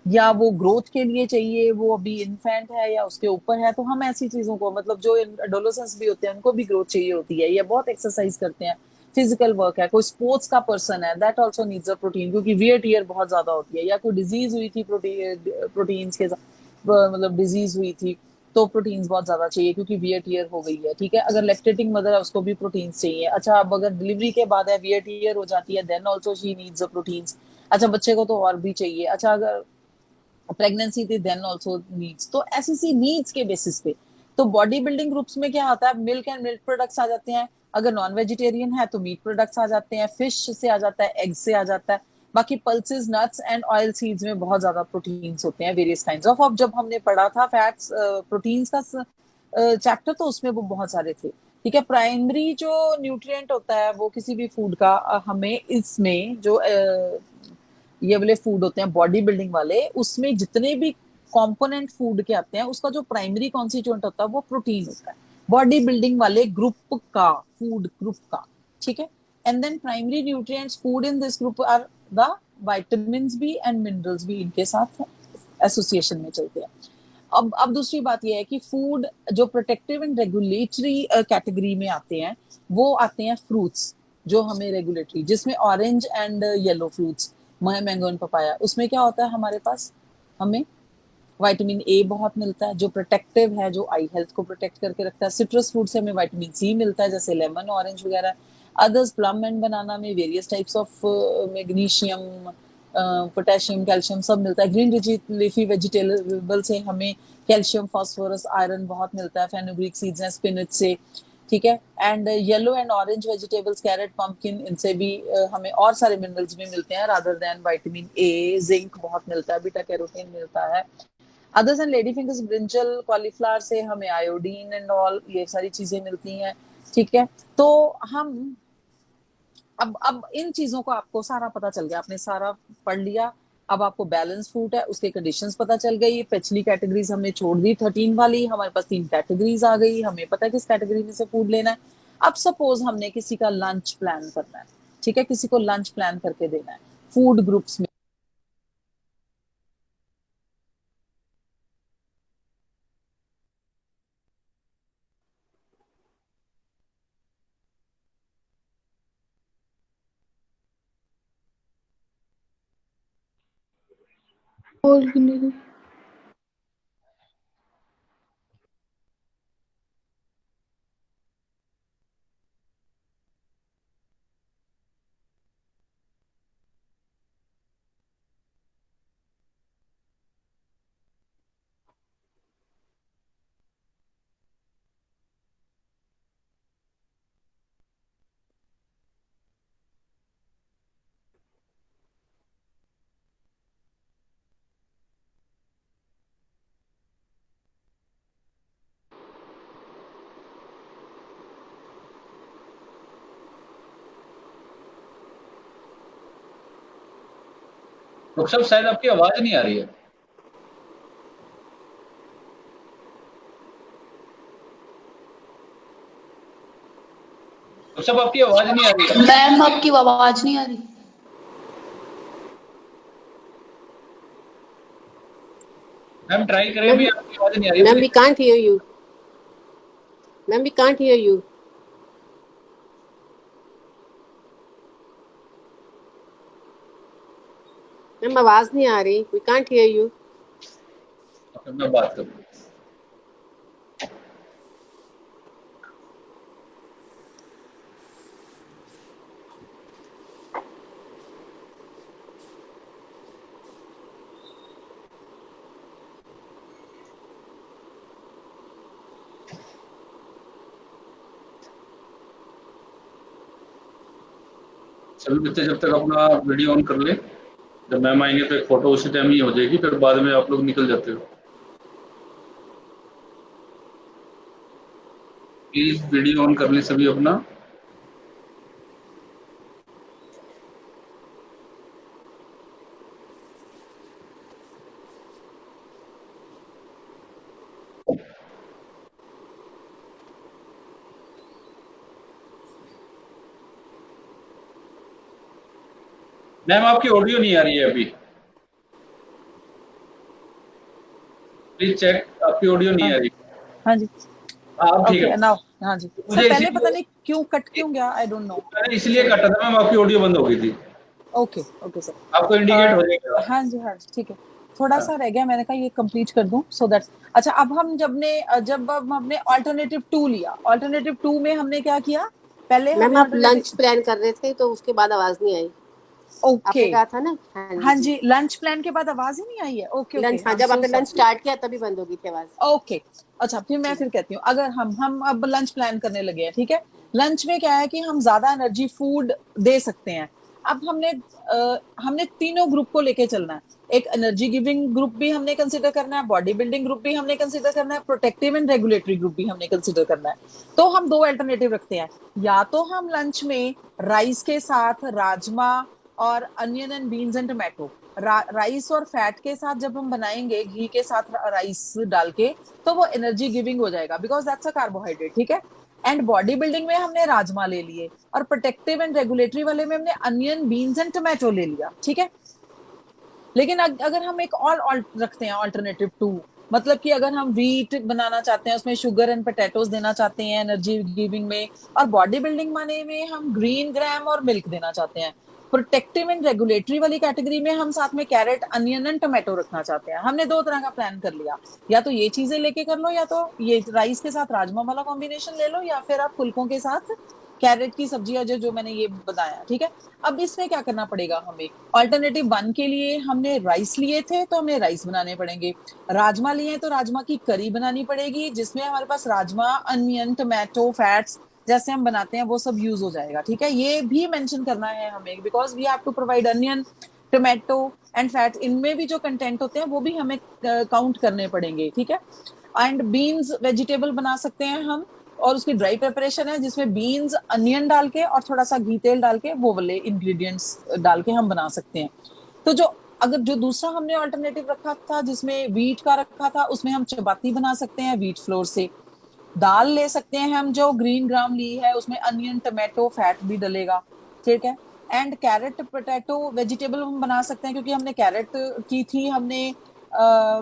या वो ग्रोथ के लिए चाहिए, वो अभी इन्फेंट है या उसके ऊपर है। तो हम ऐसी चीजों को, मतलब जो एडोलेसेंस भी होते हैं उनको भी ग्रोथ चाहिए होती है, या बहुत एक्सरसाइज करते हैं, फिजिकल वर्क है, कोई स्पोर्ट्स का पर्सन है, that also needs a protein, क्योंकि वियर टियर बहुत ज्यादा होती है, या कोई डिजीज हुई थी प्रोटीन्स के मतलब डिजीज हुई थी तो प्रोटीन्स बहुत ज्यादा चाहिए क्योंकि वियर टियर हो गई है। ठीक है, अगर लैक्टेटिंग मदर है उसको भी प्रोटीन्स चाहिए। अच्छा, अब अगर डिलीवरी के बाद है वियर टियर हो जाती है, then also she needs a proteins. अच्छा, बच्चे को तो और भी चाहिए। अच्छा, अगर प्रेगनेंसी थी देन ऑल्सो नीड्स। तो ऐसी सी नीड्स के बेसिस पे तो बॉडी बिल्डिंग ग्रुप्स में क्या आता है, मिल्क एंड मिल्क प्रोडक्ट्स आ जाते हैं, अगर नॉन वेजिटेरियन है तो मीट प्रोडक्ट्स आ जाते हैं, फिश से आ जाता है, एग से आ जाता है। बाकी pulses, nuts and oil seeds में बहुत ज्यादा प्रोटीन्स होते हैं, वेरियस काइंड्स ऑफ। अब जब हमने पढ़ा था फैट्स प्रोटीन्स का चैप्टर, तो उसमें वो बहुत सारे थे। ठीक है, प्राइमरी जो न्यूट्रिएंट होता है वो किसी भी फूड का, हमें इसमें जो ये वाले फूड होते हैं बॉडी बिल्डिंग वाले, उसमें जितने भी कंपोनेंट फूड के आते हैं उसका जो प्राइमरी कॉन्स्टिट्यूएंट होता है वो प्रोटीन होता है, बॉडी बिल्डिंग वाले ग्रुप का, फूड ग्रुप का। ठीक है, and then primary nutrients food in this group are the vitamin भी एंड मिनरल्स भी इनके साथ एसोसिएशन में चलते हैं। अब दूसरी बात यह है कि फूड जो प्रोटेक्टिव एंड रेगुलेटरी कैटेगरी में आते हैं, वो आते हैं फ्रूट्स जो हमें रेगुलेटरी, जिसमें orange and yellow fruits, mango and papaya, उसमें क्या होता है हमारे पास, हमें विटामिन ए बहुत मिलता है जो प्रोटेक्टिव है, जो आई हेल्थ को प्रोटेक्ट करके रखता है। सिट्रस फ्रूट से हमें विटामिन सी मिलता है, जैसे लेमन, ऑरेंज वगैरह। अदर्स, प्लम एंड बनाना में various types of magnesium, potassium, calcium सब मिलता है। ग्रीन लीफी वेजिटेबल से हमें कैल्शियम, फास्फोरस, आयरन बहुत मिलता है। फेनुग्रीक सीड्स हैं स्पिनच से। ठीक है, and yellow and orange vegetables, carrot, pumpkin, इनसे भी हमें और सारे मिनरल्स भी मिलते हैं rather than vitamin A. Zinc बहुत मिलता है, बीटा कैरोटीन मिलता है। Others and lady fingers, brinjal, cauliflower से हमें आयोडीन एंड ऑल ये सारी चीजें मिलती हैं। ठीक है, तो हम अब इन चीजों को आपको सारा पता चल गया, आपने सारा पढ़ लिया। अब आपको बैलेंस फूड है उसके कंडीशंस पता चल गई। पिछली कैटेगरीज हमने छोड़ दी 13 वाली, हमारे पास 3 कैटेगरीज आ गई, हमें पता है किस कैटेगरी में से फूड लेना है। अब सपोज हमने किसी का लंच प्लान करना है, ठीक है, किसी को लंच प्लान करके देना है फूड ग्रुप्स में। बोल भी नहीं रही। रुखसत शायद आपकी आवाज नहीं आ रही है। रुखसत आपकी आवाज नहीं आ रही है। मैम आपकी आवाज नहीं आ रही। मैम ट्राई करें भी, Ma'am, आपकी आवाज नहीं आ रही है ma'am, we please. can't hear you. Ma'am, we can't hear you. Ma'am, आवाज नहीं आ रही. We can't hear you. मैं बात करूँ। सभी बच्चे जब तक अपना वीडियो ऑन कर ले, जब मैम आएंगे तो एक फोटो उसी टाइम ही हो जाएगी, फिर बाद में आप लोग निकल जाते हो। प्लीज वीडियो ऑन कर लें सभी अपना। मैम आपकी ऑडियो नहीं आ रही है अभी, प्लीज चेक, आपकी ऑडियो नहीं आ रही। हाँ जी, आप ठीक ओके है। नाउ। हाँ जी मुझे सर, पहले इसीलिए पता नहीं क्यों कट क्यों गया, आई डोंट नो। मैंने इसलिए काटा था मैम, आपकी ऑडियो बंद हो गई थी। Okay okay sir. आपको इंडिकेट हो जाएगा। हाँ जी ठीक है। थोड़ा सा रह गया, मैंने कहा ये कंप्लीट कर दूं सो दैट। अच्छा, अब हम जब हम हमने ऑल्टरनेटिव 2 लिया, ऑल्टरनेटिव 2 में हमने क्या किया, पहले मैम हमने आप लंच ऑल्टरनेटिव। प्लान कर रहे थे तो उसके बाद आवाज नहीं आई। ओके, आपने कहा था ना, हाँ हाँ जी। जी, लंच प्लान के बाद आवाज ही नहीं आई है। ओके ओके, लंच, हाँ, आई एम जब सो आपने लंच सॉरी। स्टार्ट किया तभी बंद हो गई थी आवाज। ओके, अच्छा फिर मैं फिर कहती हूँ, अगर हम अब लंच प्लान करने लगे हैं, ठीक है। लंच में क्या है कि हम ज्यादा एनर्जी फूड दे सकते हैं। अब हमने तीनों ग्रुप को लेके चलना है। एक एनर्जी गिविंग ग्रुप भी हमने कंसिडर करना है, बॉडी बिल्डिंग ग्रुप भी हमने कंसिडर करना है, प्रोटेक्टिव एंड रेगुलेटरी ग्रुप भी हमने कंसिडर करना है। तो हम दो अल्टरनेटिव रखते हैं, या तो हम लंच में राइस के साथ राजमा और onion and beans and tomato, rice और फैट के साथ जब हम बनाएंगे, घी के साथ राइस डाल के, तो वो एनर्जी गिविंग हो जाएगा, बिकॉज दैट्स अ कार्बोहाइड्रेट, ठीक है। एंड बॉडी बिल्डिंग में हमने राजमा ले लिए, और प्रोटेक्टिव एंड रेगुलेटरी वाले में हमने अनियन बीन्स एंड टोमेटो ले लिया, ठीक है। लेकिन अगर हम एक और रखते हैं ऑल्टरनेटिव 2, मतलब कि अगर हम व्हीट बनाना चाहते हैं, उसमें शुगर एंड पोटैटोज देना चाहते हैं एनर्जी गिविंग में, और बॉडी बिल्डिंग माने में हम ग्रीन ग्राम और मिल्क देना चाहते हैं। प्रोटेक्टिव एंड रेगुलेटरी वाली कैटेगरी में हम साथ में कैरेट, अनियन एंड टोमेटो रखना चाहते हैं। हमने दो तरह का प्लान कर लिया, या तो ये चीजें लेके कर लो, या तो ये राइस के साथ राजमा वाला कॉम्बिनेशन ले लो, या फिर आप फुल्कों के साथ कैरेट की सब्जी, जो मैंने ये बताया, ठीक है। अब इसमें क्या करना पड़ेगा हमें, ऑल्टरनेटिव 1 के लिए हमने राइस लिए थे तो हमें राइस बनाने पड़ेंगे, राजमा लिए तो राजमा की करी बनानी पड़ेगी, जिसमें हमारे पास राजमा, अनियन, टोमेटो, फैट्स जैसे हम बनाते हैं वो सब यूज हो जाएगा, ठीक है। ये भी मेंशन करना है हमें, because we have to provide onion, tomato and fat, इनमें भी जो कंटेंट होते हैं वो भी हमें काउंट करने पड़ेंगे, ठीक है। एंड बीन्स वेजिटेबल बना सकते हैं हम, और उसकी ड्राई प्रिपरेशन है जिसमें बीन्स, अनियन डाल के और थोड़ा सा घी तेल डाल के वो वाले इंग्रेडिएंट्स डाल के हम बना सकते हैं। तो जो दूसरा हमने अल्टरनेटिव रखा था जिसमें व्हीट का रखा था, उसमें हम चपाती बना सकते हैं व्हीट फ्लोर से। दाल ले सकते हैं हम जो ग्रीन ग्राम ली है, उसमें अनियन, टोमेटो, फैट भी डलेगा, ठीक है। एंड कैरेट, पोटैटो वेजिटेबल हम बना सकते हैं, क्योंकि हमने कैरेट की थी हमने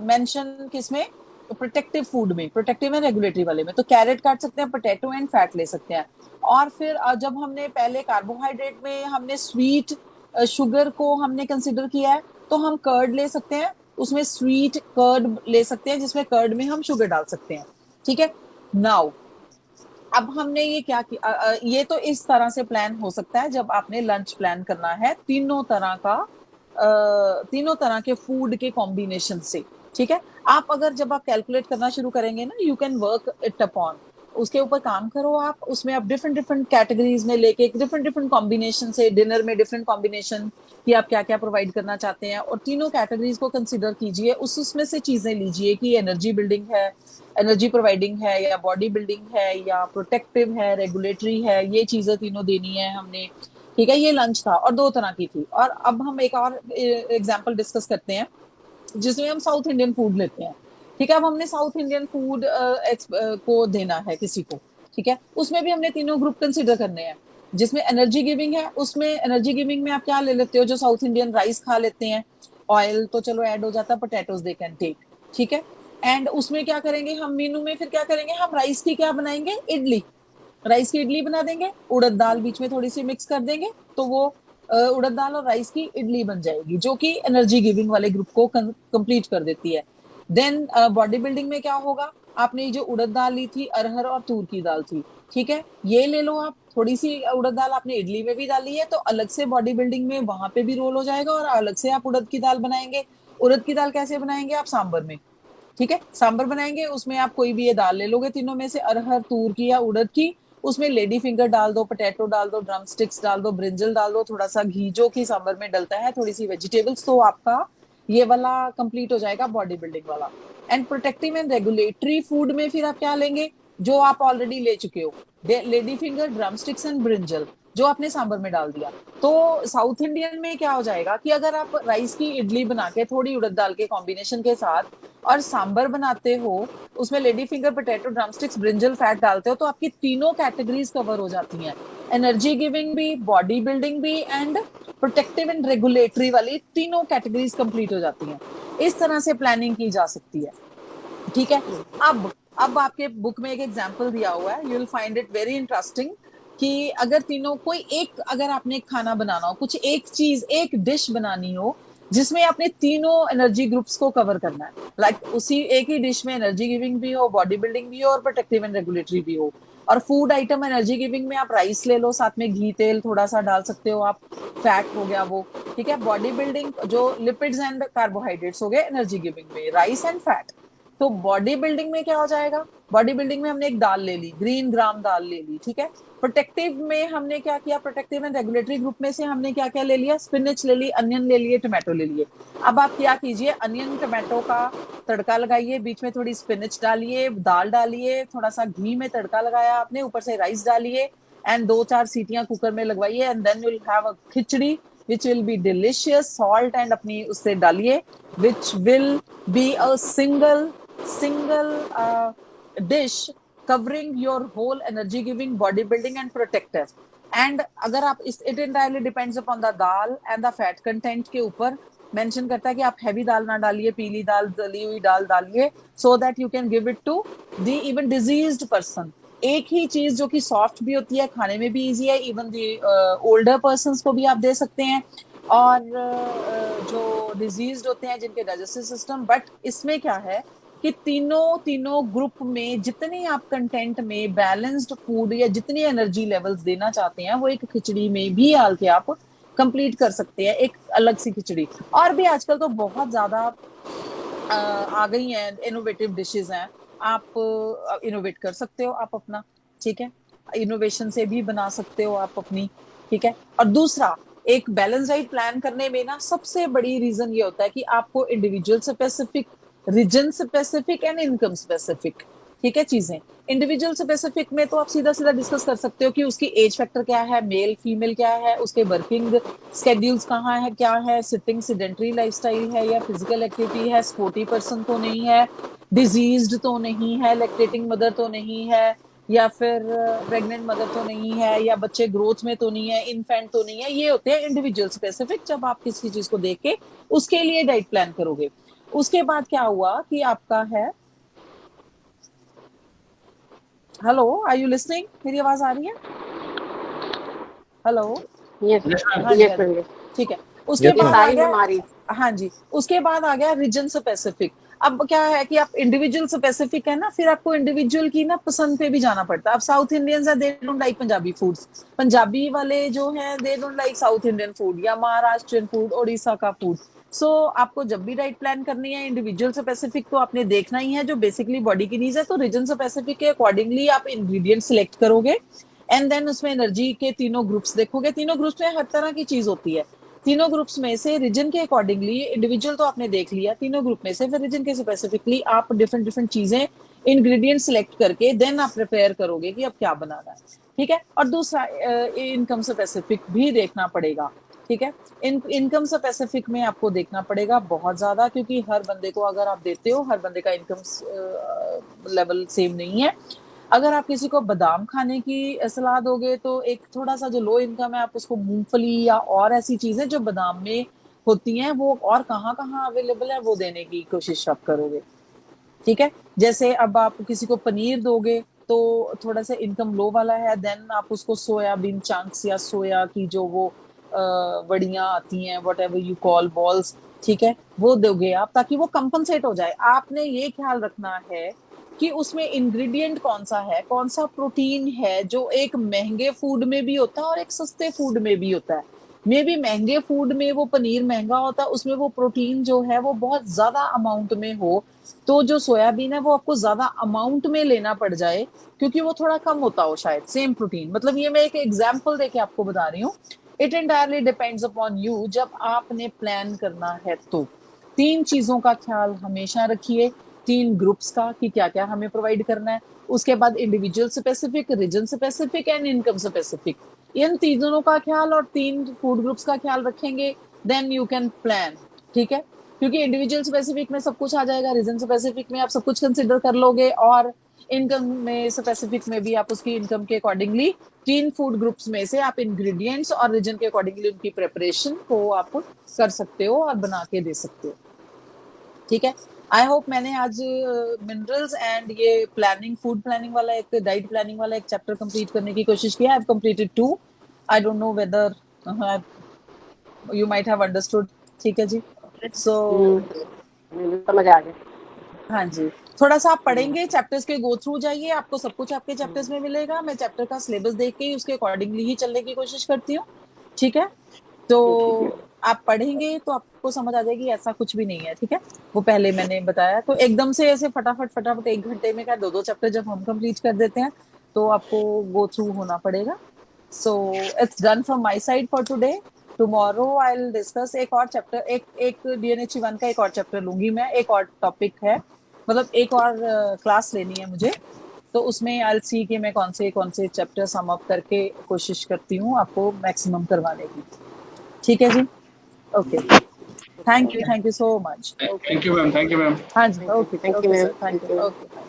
मेंशन किसमें, प्रोटेक्टिव फूड में, प्रोटेक्टिव एंड रेगुलेटरी वाले में, तो कैरेट काट सकते हैं, पोटैटो एंड फैट ले सकते हैं। और फिर जब हमने पहले कार्बोहाइड्रेट में हमने स्वीट शुगर को हमने कंसिडर किया है, तो हम कर्ड ले सकते हैं, उसमें स्वीट कर्ड ले सकते हैं, जिसमें कर्ड में हम शुगर डाल सकते हैं, ठीक है। नाउ अब हमने ये क्या किया, ये तो इस तरह से प्लान हो सकता है जब आपने लंच प्लान करना है तीनों तरह के फूड के कॉम्बिनेशन से, ठीक है। आप अगर जब आप कैलकुलेट करना शुरू करेंगे ना, you can work it upon, उसके ऊपर काम करो आप, उसमें आप डिफरेंट डिफरेंट कैटेगरीज में लेके डिफरेंट डिफरेंट कॉम्बिनेशन से, डिनर में डिफरेंट कॉम्बिनेशन कि आप क्या क्या प्रोवाइड करना चाहते हैं, और तीनों कैटेगरीज को कंसिडर कीजिए, उसमें से चीजें लीजिए कि एनर्जी बिल्डिंग है, एनर्जी प्रोवाइडिंग है, या बॉडी बिल्डिंग है, या प्रोटेक्टिव है, रेगुलेटरी है, ये चीजें तीनों देनी है हमने, ठीक है। ये लंच था और दो तरह की थी। और अब हम एक और एग्जांपल डिस्कस करते हैं जिसमें हम साउथ इंडियन फूड लेते हैं, ठीक है। अब हमने साउथ इंडियन फूड को देना है किसी को, ठीक है। उसमें भी हमने तीनों ग्रुप कंसिडर करने हैं, जिसमें एनर्जी गिविंग है, उसमें एनर्जी गिविंग में आप क्या ले लेते हो, जो साउथ इंडियन राइस खा लेते हैं, ऑयल तो चलो ऐड हो जाता है, पोटैटोज दे कैन टेक, ठीक है। एंड उसमें क्या करेंगे हम, मेनू में फिर क्या करेंगे हम, राइस की क्या बनाएंगे, इडली, राइस की इडली बना देंगे, उड़द दाल बीच में थोड़ी सी मिक्स कर देंगे, तो वो उड़द दाल और राइस की इडली बन जाएगी, जो कि एनर्जी गिविंग वाले ग्रुप को कंप्लीट कर देती है। देन बॉडी बिल्डिंग में क्या होगा, आपने जो उड़द दाल ली थी, अरहर और तूर की दाल थी, ठीक है, ये ले लो आप, थोड़ी सी उड़द दाल आपने इडली में भी डाली है, तो अलग से बॉडी बिल्डिंग में वहां पे भी रोल हो जाएगा, और अलग से आप उड़द की दाल बनाएंगे। उड़द की दाल कैसे बनाएंगे आप, सांबर में, ठीक है, सांबर बनाएंगे, उसमें आप कोई भी ये दाल ले लोगे तीनों में से, अरहर, तूर की या उड़द की, उसमें लेडी फिंगर डाल दो, पोटैटो डाल दो, ड्रम स्टिक्स डाल दो, ब्रिंजल डाल दो, थोड़ा सा घी जो कि सांबर में डलता है, थोड़ी सी वेजिटेबल्स, तो आपका ये वाला कंप्लीट हो जाएगा बॉडी बिल्डिंग वाला। And protective and regulatory food में फिर आप क्या लेंगे, जो आप ऑलरेडी ले चुके हो, lady finger, drum sticks and brinjal, जो आपने सांबर में डाल दिया। तो साउथ इंडियन में क्या हो जाएगा कि अगर आप राइस की इडली बना के थोड़ी उड़द दाल के कॉम्बिनेशन के साथ और सांबर बनाते हो, उसमें lady finger, potato, drum sticks, brinjal, fat डालते हो, तो आपकी तीनों कैटेगरीज कवर हो जाती हैं, एनर्जी गिविंग भी, बॉडी बिल्डिंग भी एंड प्रोटेक्टिव एंड रेगुलेटरी वाली तीनों कैटेगरीज कंप्लीट हो जाती हैं। इस तरह से प्लानिंग की जा सकती है, ठीक है। अब आपके बुक में एक एग्जांपल दिया हुआ है, you will find it very interesting कि अगर तीनों कोई एक, अगर आपने एक खाना बनाना हो, कुछ एक चीज, एक डिश बनानी हो जिसमें आपने तीनों एनर्जी ग्रुप्स को कवर करना है, लाइक उसी एक ही डिश में एनर्जी गिविंग भी हो, बॉडी बिल्डिंग भी हो और प्रोटेक्टिव एंड रेगुलेटरी भी हो। और फूड आइटम एनर्जी गिविंग में आप राइस ले लो, साथ में घी तेल थोड़ा सा डाल सकते हो आप, फैट हो गया वो, ठीक है। बॉडी बिल्डिंग जो लिपिड्स एंड कार्बोहाइड्रेट्स हो गए एनर्जी गिविंग में, राइस एंड फैट। तो बॉडी बिल्डिंग में क्या हो जाएगा, बॉडी बिल्डिंग में हमने एक दाल ले ली, ग्रीन ग्राम दाल ले ली, ठीक है। प्रोटेक्टिव में हमने क्या किया, प्रोटेक्टिव एंड रेगुलेटरी ग्रुप में से हमने क्या क्या ले लिया, स्पिनच ले ली, अनियन ले लिए, टोमेटो ले लिए। अब आप क्या कीजिए, अनियन टोमेटो का तड़का लगाइए, बीच में थोड़ी स्पिनच डालिए, दाल डालिए, थोड़ा सा घी में तड़का लगाया आपने, ऊपर से राइस डालिए एंड 2-4 सीटियां कुकर में लगवाइए and then you will have a khichdi which will be delicious, salt and अपनी उससे डालिए, which will be a single dish covering your whole energy giving, body building and protective. And अगर आप इस, it entirely depends upon the dal and the fat content के ऊपर mention करता है कि आप हैवी दाल ना डालिए, पीली दाल, दली हुई दाल डालिए, so that you can give it to the even diseased person. एक ही चीज जो कि सॉफ्ट भी होती है, खाने में भी इजी है, इवन दी ओल्डर पर्सन्स को भी आप दे सकते हैं, और जो डिजीज्ड होते हैं जिनके डाइजेस्टिव सिस्टम। बट इसमें क्या है कि तीनों ग्रुप में जितने आप कंटेंट में बैलेंस्ड फूड या जितनी एनर्जी लेवल्स देना चाहते हैं वो एक खिचड़ी में भी डाल के आप कंप्लीट कर सकते हैं, एक अलग सी खिचड़ी। और भी आजकल तो बहुत ज्यादा आ गई हैं, इनोवेटिव डिशेस हैं, आप इनोवेट कर सकते हो आप अपना, ठीक है। इनोवेशन से भी बना सकते हो आप अपनी, ठीक है। और दूसरा, एक बैलेंस डाइट प्लान करने में ना सबसे बड़ी रीजन ये होता है कि आपको individual specific, region specific and income specific, ठीक है, चीजें। इंडिविजुअल स्पेसिफिक में तो आप सीधा सीधा डिस्कस कर सकते हो कि उसकी एज फैक्टर क्या है, मेल फीमेल क्या है, उसके वर्किंग स्केड्यूल्स कहाँ है, क्या है, सिटिंग सिडेंटरी लाइफस्टाइल है या फिजिकल एक्टिविटी है, स्पोर्टी पर्सन तो नहीं है, डिजीज्ड तो नहीं है, लैक्टेटिंग मदर तो नहीं है, या फिर प्रेग्नेंट मदर तो नहीं है, या बच्चे ग्रोथ में तो नहीं है, इन्फेंट तो नहीं है। ये होते हैं इंडिविजुअल स्पेसिफिक, जब आप किसी चीज को देख के उसके लिए डाइट प्लान करोगे। उसके बाद क्या हुआ कि आपका है, हेलो, आर यू लिसनिंग, मेरी आवाज आ रही है? हेलो, ठीक है। उसके बाद आ गया, हाँ जी, उसके बाद आ गया रीजन स्पेसिफिक। अब क्या है कि आप इंडिविजुअल स्पेसिफिक है ना, फिर आपको इंडिविजुअल की ना पसंद पे भी जाना पड़ता है। अब साउथ इंडियंस है, they don't like Punjabi foods, Punjabi वाले जो हैं they don't like south Indian food या महाराष्ट्रियन फूड, ओडिशा का फूड। सो आपको जब भी डाइट प्लान करनी है इंडिविजुअल स्पेसिफिक तो आपने देखना ही है जो बेसिकली बॉडी की नीड्स है। तो रीजन स्पेसिफिक के अकॉर्डिंगली आप इंग्रेडिएंट सिलेक्ट करोगे एंड देन उसमें एनर्जी के तीनों ग्रुप्स देखोगे। तीनों ग्रुप्स में हर तरह की चीज होती है, तीनों ग्रुप्स में से रीजन के अकॉर्डिंगली, इंडिविजुअल तो आपने देख लिया, तीनों ग्रुप में से फिर रीजन के स्पेसिफिकली आप डिफरेंट चीजें, इंग्रेडिएंट सिलेक्ट करके देन आप प्रिपेयर करोगे कि अब क्या बनाना है, ठीक है। और दूसरा, इनकम स्पेसिफिक भी देखना पड़ेगा, ठीक है। इनकम स्पेसिफिक में आपको देखना पड़ेगा बहुत ज्यादा, क्योंकि हर बंदे को अगर आप देते हो, हर बंदे का इनकम लेवल सेम नहीं है। अगर आप किसी को बादाम खाने की सलाह दोगे तो एक थोड़ा सा जो लो इनकम है, आप उसको मूंगफली या और ऐसी चीजें जो बादाम में होती हैं वो और कहाँ कहाँ अवेलेबल है वो देने की कोशिश आप करोगे, ठीक है। जैसे अब आप किसी को पनीर दोगे तो थोड़ा सा इनकम लो वाला है, देन आप उसको सोयाबीन चंक्स या सोया की जो वो वड़ियां आती हैं, what ever you call balls, ठीक है, वो दोगे आप ताकि वो कंपनसेट हो जाए। आपने ये ख्याल रखना है कि उसमें इंग्रेडिएंट कौन सा है, कौन सा प्रोटीन है जो एक महंगे फूड में भी होता है और एक सस्ते फूड में भी होता है। मे भी महंगे फूड में वो पनीर महंगा होता है, उसमें वो प्रोटीन जो है वो बहुत ज्यादा अमाउंट में हो, तो जो सोयाबीन है वो आपको ज्यादा अमाउंट में लेना पड़ जाए क्योंकि वो थोड़ा कम होता हो शायद, सेम प्रोटीन। मतलब ये मैं एक एग्जाम्पल देके आपको बता रही हूँ। It entirely depends upon you. जब आपने प्लान करना है तो 3 चीजों का ख्याल हमेशा रखिए, 3 ग्रुप्स का कि क्या क्या हमें प्रोवाइड करना है, उसके बाद individual specific, region specific and income specific. इन तीनों का ख्याल और 3 फूड ग्रुप्स का ख्याल रखेंगे, देन यू कैन प्लान, ठीक है। क्योंकि इंडिविजुअल स्पेसिफिक में सब कुछ आ जाएगा, रीजन स्पेसिफिक में आप सब कुछ कंसिडर कर लोगे और इनकम में स्पेसिफिक में भी आप उसकी इनकम के अकॉर्डिंगली 3 फूड ग्रुप्स में से आप इंग्रेडिएंट्स और रीजन के अकॉर्डिंगली उनकी प्रिपरेशन को आप कर सकते हो और बना के दे सकते हो। ठीक है, आई होप मैंने आज मिनरल्स एंड ये प्लानिंग, फूड प्लानिंग वाला, एक डाइट प्लानिंग वाला एक चैप्टर कंप्लीट करने की कोशिश किया। I have completed 2। I don't know whether you might have understood. ठीक है जी, सो समझ आ गया। हाँ जी, थोड़ा सा आप पढ़ेंगे, चैप्टर्स के गो थ्रू जाइए, आपको सब कुछ आपके चैप्टर्स में मिलेगा। मैं चैप्टर का सिलेबस देख के ही उसके अकॉर्डिंगली ही चलने की कोशिश करती हूँ। ठीक है, तो आप पढ़ेंगे तो आपको समझ आ जाएगी, ऐसा कुछ भी नहीं है। ठीक है, वो पहले मैंने बताया, तो एकदम से ऐसे फटाफट 1 घंटे में क्या 2-2 चैप्टर जब हम कंप्लीट कर देते हैं तो आपको गो थ्रू होना पड़ेगा। So it's done from my side for today. Tomorrow I will discuss एक और चैप्टर, एक DNHE1 का एक और चैप्टर लूंगी मैं, एक और टॉपिक है, मतलब एक और क्लास लेनी है मुझे, तो उसमें आई विल सी कि मैं कौन से चैप्टर सम अप करके कोशिश करती हूँ आपको मैक्सिमम करवाने की। ठीक है जी, okay, thank you so much. Thank you ma'am, thank you ma'am. हाँ जी, okay Thank you, sir, ma'am. Thank Thank you, you. Okay.